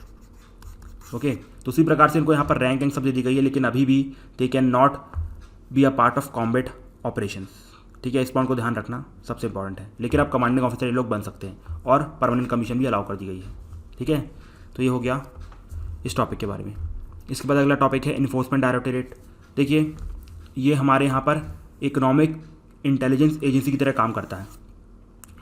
Okay, तो उसी प्रकार से इनको यहाँ पर रैंक सब दे दी गई है, लेकिन अभी भी they can not be a part of combat operations. ठीक है, इस पॉइंट को ध्यान रखना सबसे इंपॉर्टेंट है। लेकिन अब कमांडिंग ऑफिसर ये लोग बन सकते हैं और परमानेंट कमीशन भी अलाउ कर दी गई है। ठीक है, तो ये हो गया इस टॉपिक के बारे में। इसके बाद अगला टॉपिक है इन्फोर्समेंट डायरेक्टरेट। देखिए, ये हमारे यहाँ पर इकोनॉमिक इंटेलिजेंस एजेंसी की तरह काम करता है।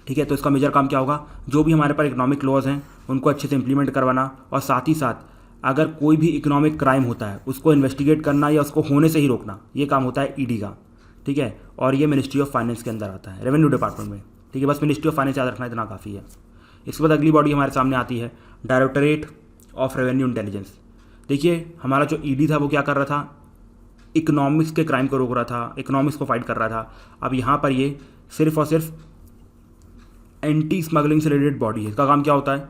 ठीक है, तो इसका मेजर काम क्या होगा, जो भी हमारे पास इकोनॉमिक लॉज हैं उनको अच्छे से इंप्लीमेंट करवाना, और साथ ही साथ अगर कोई भी इकोनॉमिक क्राइम होता है उसको इन्वेस्टिगेट करना या उसको होने से ही रोकना, ये काम होता है ईडी का। ठीक है, और ये मिनिस्ट्री ऑफ फाइनेंस के अंदर आता है, रेवेन्यू डिपार्टमेंट में। ठीक है, बस मिनिस्ट्री ऑफ फाइनेंस याद रखना, इतना काफ़ी है। इसके बाद अगली बॉडी हमारे सामने आती है डायरेक्टरेट ऑफ रेवेन्यू इंटेलिजेंस। देखिए, हमारा जो ईडी था वो क्या कर रहा था, इकोनॉमिक्स के क्राइम को रोक रहा था, इकोनॉमिक्स को फाइट कर रहा था। अब यहाँ पर ये सिर्फ और सिर्फ एंटी स्मगलिंग से रिलेटेड बॉडी है। इसका काम क्या होता है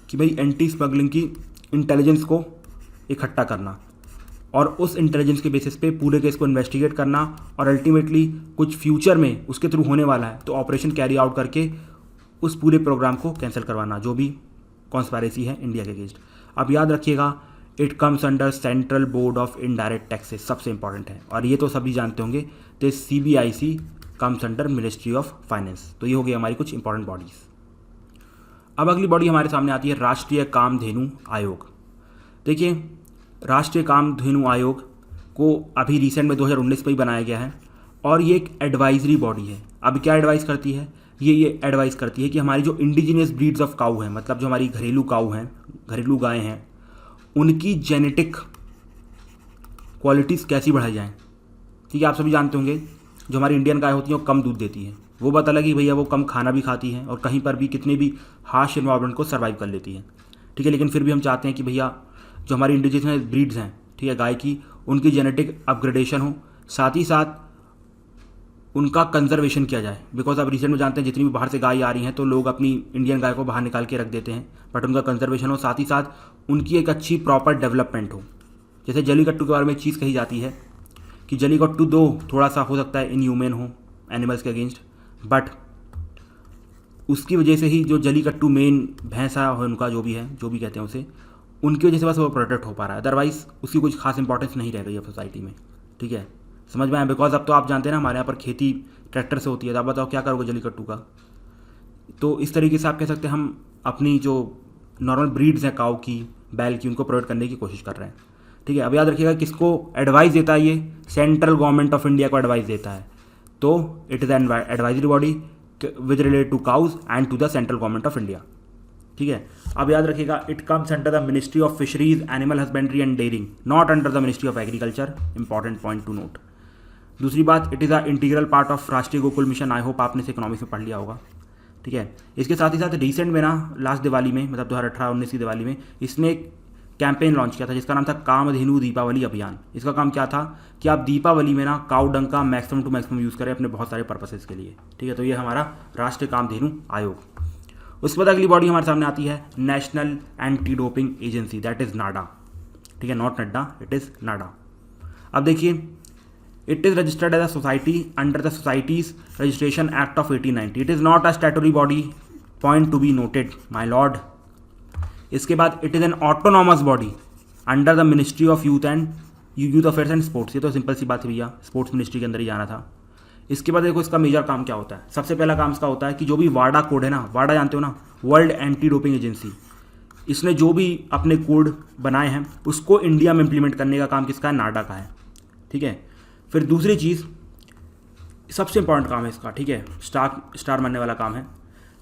कि भाई एंटी स्मगलिंग की इंटेलिजेंस को इकट्ठा करना और उस इंटेलिजेंस के बेसिस पे पूरे केस को इन्वेस्टिगेट करना, और अल्टीमेटली कुछ फ्यूचर में उसके थ्रू होने वाला है तो ऑपरेशन कैरी आउट करके उस पूरे प्रोग्राम को कैंसिल करवाना, जो भी कॉन्स्पायरेसी है इंडिया के अगेंस्ट। अब याद रखिएगा, it comes under central board of indirect taxes, सबसे इंपॉर्टेंट है, और ये तो सभी जानते होंगे। तो CBIC comes under ministry of finance. तो ये हो गई हमारी कुछ इंपॉर्टेंट बॉडीज़। अब अगली बॉडी हमारे सामने आती है राष्ट्रीय कामधेनु आयोग। देखिए, राष्ट्रीय कामधेनु आयोग को अभी रिसेंट में 2019 में ही बनाया गया है, और ये एक एडवाइजरी बॉडी है। अब क्या एडवाइस करती है, ये एडवाइस करती है कि हमारी जो इंडिजिनियस ब्रीड्स ऑफ काऊ हैं, मतलब जो हमारी घरेलू काऊ हैं, घरेलू गायें हैं, उनकी जेनेटिक क्वालिटीज़ कैसी बढ़ाई जाएँ। ठीक है, आप सभी जानते होंगे जो हमारी इंडियन गाय होती हैं वो कम दूध देती हैं, वो बात अलग ही भैया, वो कम खाना भी खाती हैं और कहीं पर भी कितने भी हार्श इन्वायरमेंट को सर्वाइव कर लेती हैं। ठीक है, लेकिन फिर भी हम चाहते हैं कि भैया जो हमारी इंडिजिनियस ब्रीड्स हैं, ठीक है, गाय की, उनकी जेनेटिक अपग्रेडेशन हो, साथ ही साथ उनका कंजर्वेशन किया जाए। बिकॉज आप रिसेंट में जानते हैं जितनी भी बाहर से गाय आ रही हैं तो लोग अपनी इंडियन गाय को बाहर निकाल के रख देते हैं, बट उनका कंजर्वेशन हो, साथ ही साथ उनकी एक अच्छी प्रॉपर डेवलपमेंट हो। जैसे जलीकट्टू के बारे में एक चीज़ कही जाती है कि जलीकट्टू दो थोड़ा सा हो सकता है इनह्यूमन हो एनिमल्स के अगेंस्ट, बट उसकी वजह से ही जो जलीकट्टू मेन भैंसा है उनका जो भी है, जो भी कहते हैं उसे, उनकी वजह से बस वो प्रोटेक्ट हो पा रहा है, अदरवाइज उसकी कुछ खास इंपॉर्टेंस नहीं रह गई है सोसाइटी में। ठीक है, समझ में आया। बिकॉज अब तो आप जानते हैं ना, हमारे यहाँ पर खेती ट्रैक्टर से होती है, तो आप बताओ क्या करोगे जलीकट्टू का। तो इस तरीके से आप कह सकते हैं हम अपनी जो नॉर्मल ब्रीड्स हैं काऊ की, बैल की, उनको प्रोटेक्ट करने की कोशिश कर रहे हैं। ठीक है, अब याद रखिएगा किसको एडवाइस देता है, ये सेंट्रल गवर्नमेंट ऑफ इंडिया को एडवाइस देता है। तो it is an advisory body with related to cows and to the central government of India. ठीक है, अब याद रखिएगा, it comes under the ministry of fisheries, animal husbandry and dairying, not under the ministry of agriculture. Important point to note. दूसरी बात, it is a integral part of Rashtriya Gokul mission. I hope आपने इसे economics में पढ़ लिया होगा। ठीक है, इसके साथ ही साथ रिसेंट में ना, लास्ट दिवाली में, मतलब 2018-19 की दिवाली में, इसने एक कैंपेन लॉन्च किया था जिसका नाम था कामधेनु दीपावली अभियान। इसका काम क्या था कि आप दीपावली में ना काऊ डंग का मैक्सिमम टू मैक्सिमम यूज़ करें अपने बहुत सारे पर्पसेस के लिए। ठीक है, तो ये हमारा राष्ट्रीय कामधेनु आयोग। उसके बाद अगली बॉडी हमारे सामने आती है national anti doping agency, that is NADA. ठीक है, not Nadda, it is NADA. अब देखिए, it is registered as a society under the societies registration act of 1890। It is not a statutory body, point to be noted my lord. इसके बाद it is an autonomous body under the ministry of youth affairs and sports. ये तो simple सी बात है भैया, sports ministry के अंदर ही जाना था। इसके बाद देखो इसका मेजर काम क्या होता है। सबसे पहला काम इसका होता है कि जो भी वाडा कोड है ना, वाडा जानते हो ना, वर्ल्ड एंटी डोपिंग एजेंसी, इसने जो भी अपने कोड बनाए हैं उसको इंडिया में इम्प्लीमेंट करने का काम किसका है, नाडा का है। ठीक है, फिर दूसरी चीज़, सबसे इंपॉर्टेंट काम है इसका, ठीक है, स्टार मानने वाला काम है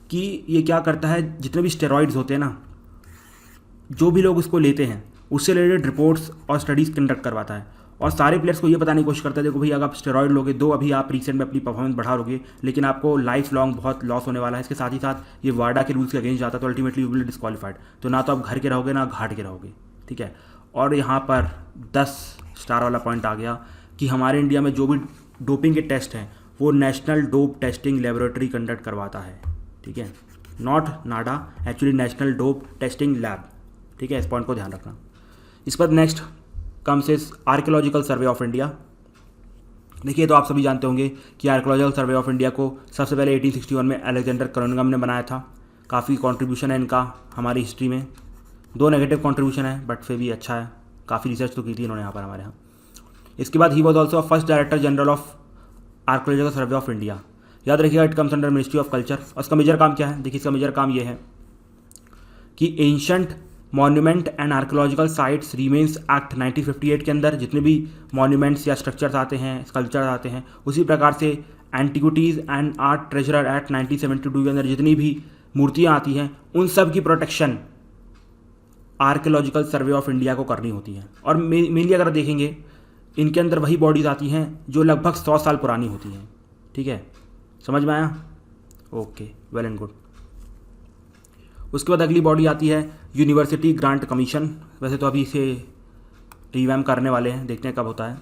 कि ये क्या करता है, जितने भी स्टेरॉइड्स होते हैं ना, जो भी लोग उसको लेते हैं उससे रिलेटेड रिपोर्ट्स और स्टडीज़ कंडक्ट करवाता है, और सारे प्लेयर्स को ये बताने की कोशिश करता है देखो भाई अगर आप स्टेरॉइड लोगे, दो अभी आप रिसेंट में अपनी परफॉर्मेंस बढ़ा लोगे, लेकिन आपको लाइफ लॉन्ग बहुत लॉस होने वाला है। इसके साथ ही साथ ये वाडा के रूल्स के अगेंस्ट जाता है, तो अल्टीमेटली यू विल डिस्क्वालीफाइड। तो ना तो आप घर के रहोगे ना घाट के रहोगे। ठीक है, और यहाँ पर 10 स्टार वाला पॉइंट आ गया कि हमारे इंडिया में जो भी डोपिंग के टेस्ट हैं वो national dope testing laboratory conduct करवाता है, ठीक है, not Nada, actually national dope testing lab, ठीक है, इस पॉइंट को ध्यान रखना। इस पर next comes is archaeological survey of India. देखिए तो आप सभी जानते होंगे कि आर्कियोलॉजिकल सर्वे ऑफ इंडिया को सबसे पहले 1861 में अलेक्जेंडर कनिंघम ने बनाया था। काफ़ी कंट्रीब्यूशन है इनका हमारी हिस्ट्री में, 2 नेगेटिव कंट्रीब्यूशन है बट फिर भी अच्छा है, काफ़ी रिसर्च तो की थी इन्होंने यहाँ पर हमारे यहाँ। इसके बाद he was also first director general of archaeological survey of India. याद रखिएगा it comes under ministry of culture. और इसका मेजर काम क्या है? देखिए इसका मेजर काम ये है कि ancient monument and archaeological sites remains act 1958 के अंदर जितने भी मॉन्यूमेंट्स या स्ट्रक्चर्स आते हैं, स्कल्पचर्स आते हैं, उसी प्रकार से antiquities and art treasurer act 1972 के अंदर जितनी भी मूर्तियाँ आती हैं उन सब की protection archaeological survey of India को करनी होती है। और मेनली अगर देखेंगे इनके अंदर वही बॉडीज़ आती हैं जो लगभग 100 साल पुरानी होती हैं, ठीक है, समझ में आया? Okay, well and good. उसके बाद अगली बॉडी आती है यूनिवर्सिटी ग्रांट कमीशन। वैसे तो अभी इसे रिवैम्प करने वाले हैं, देखते हैं कब होता है।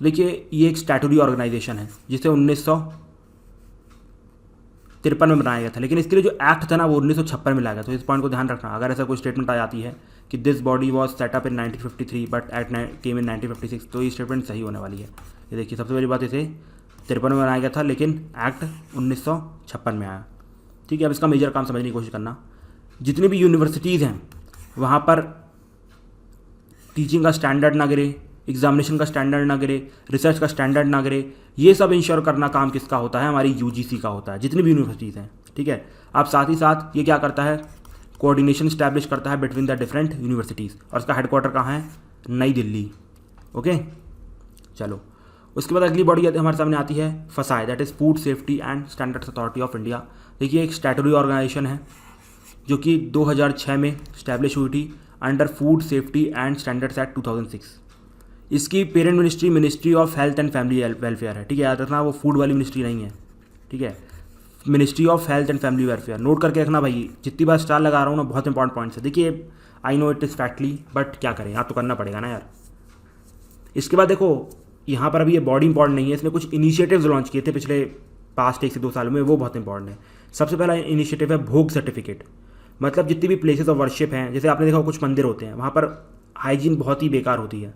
देखिए ये एक स्टैट्यूटरी ऑर्गेनाइजेशन है जिसे 1953 में बनाया गया था, लेकिन इसके लिए जो एक्ट था ना वो 1956 में लाया गया। तो इस पॉइंट को ध्यान रखना, अगर ऐसा कोई स्टेटमेंट आ जाती है कि this body was set up in 1953 but it came in 1956, तो ये स्टेटमेंट सही होने वाली है। ये देखिए सबसे पहली बात, इसे 53 में बनाया गया था लेकिन एक्ट 1956 में आया, ठीक है। अब इसका मेजर काम समझने की कोशिश करना। जितनी भी यूनिवर्सिटीज़ हैं वहाँ पर टीचिंग का स्टैंडर्ड ना गिरे, एग्जामिनेशन का स्टैंडर्ड ना गिरे, रिसर्च का स्टैंडर्ड ना गिरे, ये सब इंश्योर करना काम किसका होता है? हमारी यूजीसी का होता है, जितनी भी यूनिवर्सिटीज़ हैं, ठीक है। अब साथ ही साथ ये क्या करता है? कोऑर्डिनेशन इस्टेब्लिश करता है बिटवीन द डिफरेंट यूनिवर्सिटीज़, और इसका हेडक्वार्टर कहाँ है? नई दिल्ली, ओके। चलो उसके बाद अगली बॉडी हमारे सामने आती है फसाई, that is food safety and standards authority of India. देखिए एक स्टैट्यूटरी ऑर्गेनाइजेशन है जो कि 2006 में इस्टेब्लिश हुई थी under food safety and standards act 2006। इसकी parent ministry ministry of health and family welfare है, ठीक है, याद रखना वो फूड वाली मिनिस्ट्री नहीं है, ठीक है, ministry of health and family welfare. Note करके रखना भाई, जितनी बार स्टार लगा रहा हूँ ना बहुत इंपॉर्टेंट पॉइंट्स है। देखिए I know it is factly but क्या करें, आप तो करना पड़ेगा ना यार। इसके बाद देखो यहाँ पर अभी ये बॉडी इंपॉर्टेंट नहीं है, इसने कुछ इनिशिएटिव्स लॉन्च किए थे पिछले पास्ट 1 से 2 सालों में, वो बहुत इंपॉर्टेंट है। सबसे पहला इनिशिएटिव है भोग सर्टिफिकेट। मतलब जितनी भी प्लेसेस ऑफ वर्शिप हैं, जैसे आपने देखा कुछ मंदिर होते हैं वहाँ पर हाइजीन बहुत ही बेकार होती है,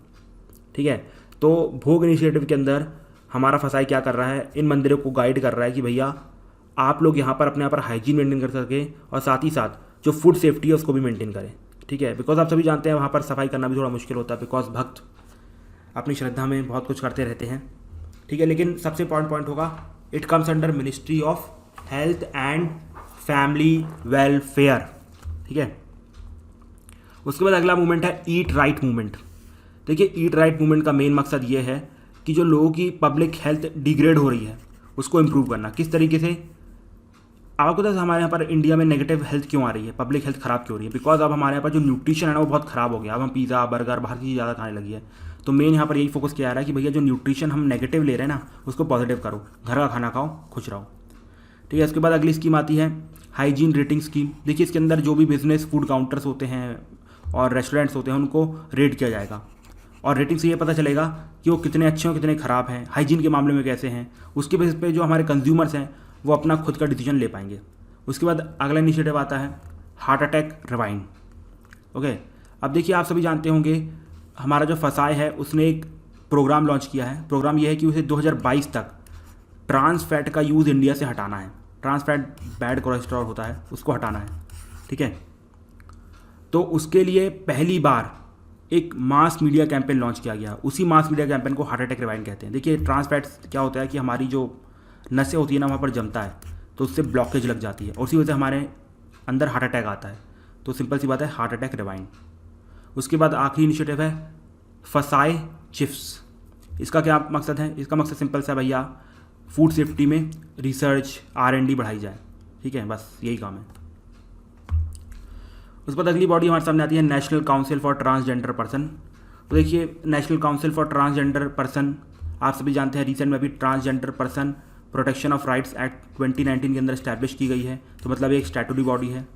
ठीक है। तो भोग इनिशिएटिव के अंदर हमारा फसाई क्या कर रहा है? इन मंदिरों को गाइड कर रहा है कि भैया आप लोग यहाँ पर अपने यहाँ पर हाइजीन मेंटेन कर सके और साथ ही साथ जो फूड सेफ्टी है उसको भी मेंटेन करें, ठीक है। बिकॉज आप सभी जानते हैं वहाँ पर सफाई करना भी थोड़ा मुश्किल होता है, बिकॉज भक्त अपनी श्रद्धा में बहुत कुछ करते रहते हैं, ठीक है। लेकिन सबसे इंपॉर्टेंट पॉइंट होगा it comes under ministry of health and family welfare, ठीक है। उसके बाद अगला मूवमेंट है ईट राइट मूवमेंट। देखिए ईट राइट मूवमेंट का मेन मकसद ये है कि जो लोगों की पब्लिक हेल्थ डिग्रेड हो रही है उसको इम्प्रूव करना। किस तरीके से? आपको पता है हमारे यहाँ पर इंडिया में नेगेटिव हेल्थ क्यों आ रही है, पब्लिक हेल्थ ख़राब क्यों हो रही है? बिकॉज अब हमारे यहाँ पर जो न्यूट्रिशन है ना वो बहुत ख़राब हो गया। अब हम पिज़्ज़ा बर्गर बाहर की ज़्यादा खाने लगी है। तो मेन यहाँ पर यही फोकस किया जा रहा है कि भैया जो न्यूट्रिशन हम नेगेटिव ले रहे हैं ना उसको पॉजिटिव करो, घर का खाना खाओ, खुश रहो, ठीक है। उसके बाद अगली स्कीम आती है हाइजीन रेटिंग स्कीम। देखिए इसके अंदर जो भी बिजनेस फूड काउंटर्स होते हैं और रेस्टोरेंट्स होते हैं उनको रेट किया जाएगा और रेटिंग से ये पता चलेगा कि वो कितने अच्छे और कितने ख़राब हैं, हाइजीन के मामले में कैसे हैं। उसके बेसिस पे जो हमारे कंज्यूमर्स हैं वो अपना खुद का डिसीजन ले पाएंगे। उसके बाद अगला इनिशिएटिव आता है हार्ट अटैक रिवाइंड, ओके। अब देखिए आप सभी जानते होंगे हमारा जो फसाई है उसने एक प्रोग्राम लॉन्च किया है। प्रोग्राम ये है कि उसे 2022 तक ट्रांस फैट का यूज़ इंडिया से हटाना है। ट्रांस फैट बैड कोलेस्ट्रॉल होता है, उसको हटाना है, ठीक है। तो उसके लिए पहली बार एक मास मीडिया कैंपेन लॉन्च किया गया। उसी मास मीडिया कैंपेन को हार्ट अटैक रिवाइंड कहते हैं। देखिए ट्रांस फैट क्या होता है कि हमारी जो नसें होती है ना वहाँ पर जमता है तो उससे ब्लॉकेज लग जाती है और उसी वजह से हमारे अंदर हार्ट अटैक आता है। तो सिंपल सी बात है हार्ट अटैक रिवाइंड। उसके बाद आखिरी इनिशिएटिव है फसाई चिप्स। इसका क्या मकसद है? इसका मकसद सिंपल सा भैया फूड सेफ्टी में रिसर्च R&D बढ़ाई जाए, ठीक है, बस यही काम है। उसके बाद अगली बॉडी हमारे सामने आती है national council for transgender person. तो देखिए national council for transgender person आप सभी जानते हैं रिसेंट में अभी transgender person protection of rights act 2019 के अंदर इस्टेब्लिश की गई है। तो मतलब ये एक स्टैट्यूटरी बॉडी है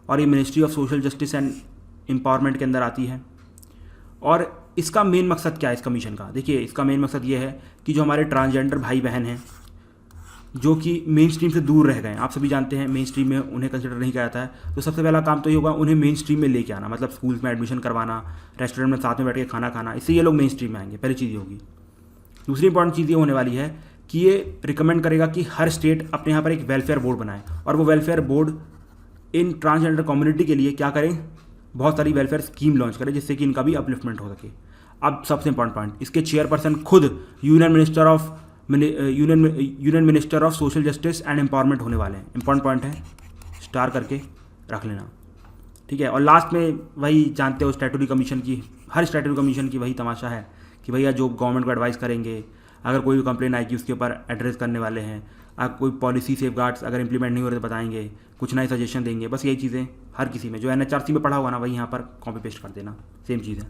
और ये ministry of social justice and empowerment के अंदर आती है। और इसका मेन मकसद क्या है इस कमीशन का? देखिए, इसका मेन मकसद ये है कि जो हमारे ट्रांसजेंडर भाई बहन हैं जो कि मेन स्ट्रीम से दूर रह गए हैं, आप सभी जानते हैं मेन स्ट्रीम में उन्हें कंसिडर नहीं किया जाता है, तो सबसे पहला काम तो ये होगा उन्हें मेन स्ट्रीम में लेके आना, मतलब स्कूल्स में एडमिशन करवाना, रेस्टोरेंट में साथ में बैठ के खाना खाना, इससे ये लोग मेन स्ट्रीम में आएंगे। पहली चीज़ ये होगी। दूसरी इंपॉर्टेंट चीज़ ये होने वाली है कि ये रिकमेंड करेगा कि हर स्टेट अपने यहाँ पर एक वेलफेयर बोर्ड बनाए, और वो वेलफेयर बोर्ड इन ट्रांसजेंडर कम्युनिटी के लिए क्या करें, बहुत सारी वेलफेयर स्कीम लॉन्च करें जिससे कि इनका भी अपलिफ्टमेंट हो सके। अब सबसे इंपॉर्टेंट पॉइंट, इसके चेयरपर्सन खुद union minister of social justice and empowerment होने वाले हैं। इंपॉर्टेंट पॉइंट है, स्टार करके रख लेना, ठीक है। और लास्ट में वही जानते हो स्टैट्यूटरी कमीशन की, हर स्टैट्यूटरी कमीशन की वही तमाशा है कि भैया जो गवर्नमेंट को एडवाइस करेंगे, अगर कोई भी कंप्लेन आएगी उसके ऊपर एड्रेस करने वाले हैं, अगर कोई पॉलिसी सेफगार्ड्स अगर इंप्लीमेंट नहीं हो रहे तो बताएंगे, कुछ नए सजेशन देंगे, बस यही चीज़ें हर किसी में जो NHRC में पढ़ा होगा ना वही यहाँ पर कॉपी पेस्ट कर देना, सेम चीज़ है।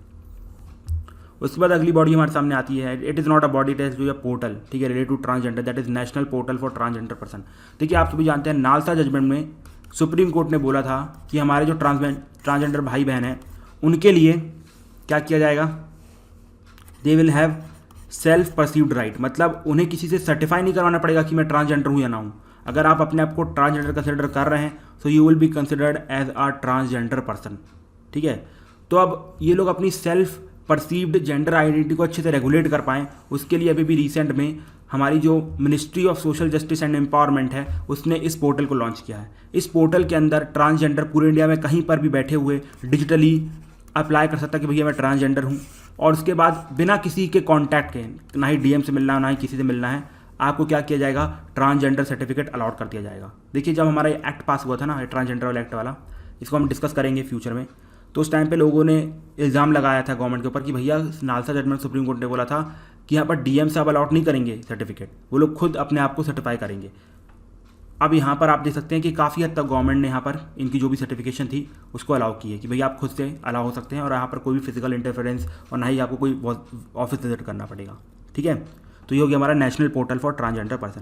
उसके बाद अगली बॉडी हमारे सामने आती है, it is not a body, it is जो पोर्टल, ठीक है, related to transgender, that is national portal for transgender person. देखिए, आप सभी जानते हैं नालसा जजमेंट में सुप्रीम कोर्ट ने बोला था कि हमारे जो ट्रांसजेंडर भाई बहन हैं उनके लिए क्या किया जाएगा, they will have self perceived right, मतलब उन्हें किसी से सर्टिफाई नहीं करवाना पड़ेगा कि मैं ट्रांसजेंडर हूँ या ना हूँ। अगर आप अपने आप को ट्रांसजेंडर कंसिडर कर रहे हैं तो you will be considered as a transgender person, ठीक है। तो अब ये लोग अपनी सेल्फ परसीव्ड जेंडर आइडेंटिटी को अच्छे से रेगुलेट कर पाएँ, उसके लिए अभी भी रिसेंट में हमारी जो ministry of social justice and empowerment है उसने इस पोर्टल को लॉन्च किया है। इस पोर्टल के अंदर ट्रांसजेंडर पूरे इंडिया में कहीं पर भी बैठे हुए डिजिटली अप्लाई कर सकता कि भैया मैं ट्रांसजेंडर हूँ, और उसके बाद बिना किसी के कॉन्टैक्ट के, ना ही DM से मिलना है ना ही किसी से मिलना है, आपको क्या किया जाएगा, ट्रांसजेंडर सर्टिफिकेट अलाउड कर दिया जाएगा। देखिए, जब हमारा एक्ट पास हुआ था ना, ट्रांसजेंडर वाला एक्ट वाला, इसको हम डिस्कस करेंगे फ्यूचर में, तो उस टाइम पे लोगों ने इल्ज़ाम लगाया था गवर्नमेंट के ऊपर कि भैया नालसा जजमेंट सुप्रीम कोर्ट ने बोला था कि यहाँ पर DM से आप अलाउड नहीं करेंगे सर्टिफिकेट, वो लोग खुद अपने आप को सर्टिफाई करेंगे। अब यहाँ पर आप देख सकते हैं कि काफ़ी हद तक गवर्नमेंट ने यहाँ पर इनकी जो भी सर्टिफिकेशन थी उसको अलाउ की है कि भैया आप खुद से अलाउ हो सकते हैं, और यहाँ पर कोई भी फिजिकल इंटरफेरेंस और ना ही आपको कोई ऑफिस विजिट करना पड़ेगा, ठीक है। तो ये हो गया हमारा national portal for transgender person.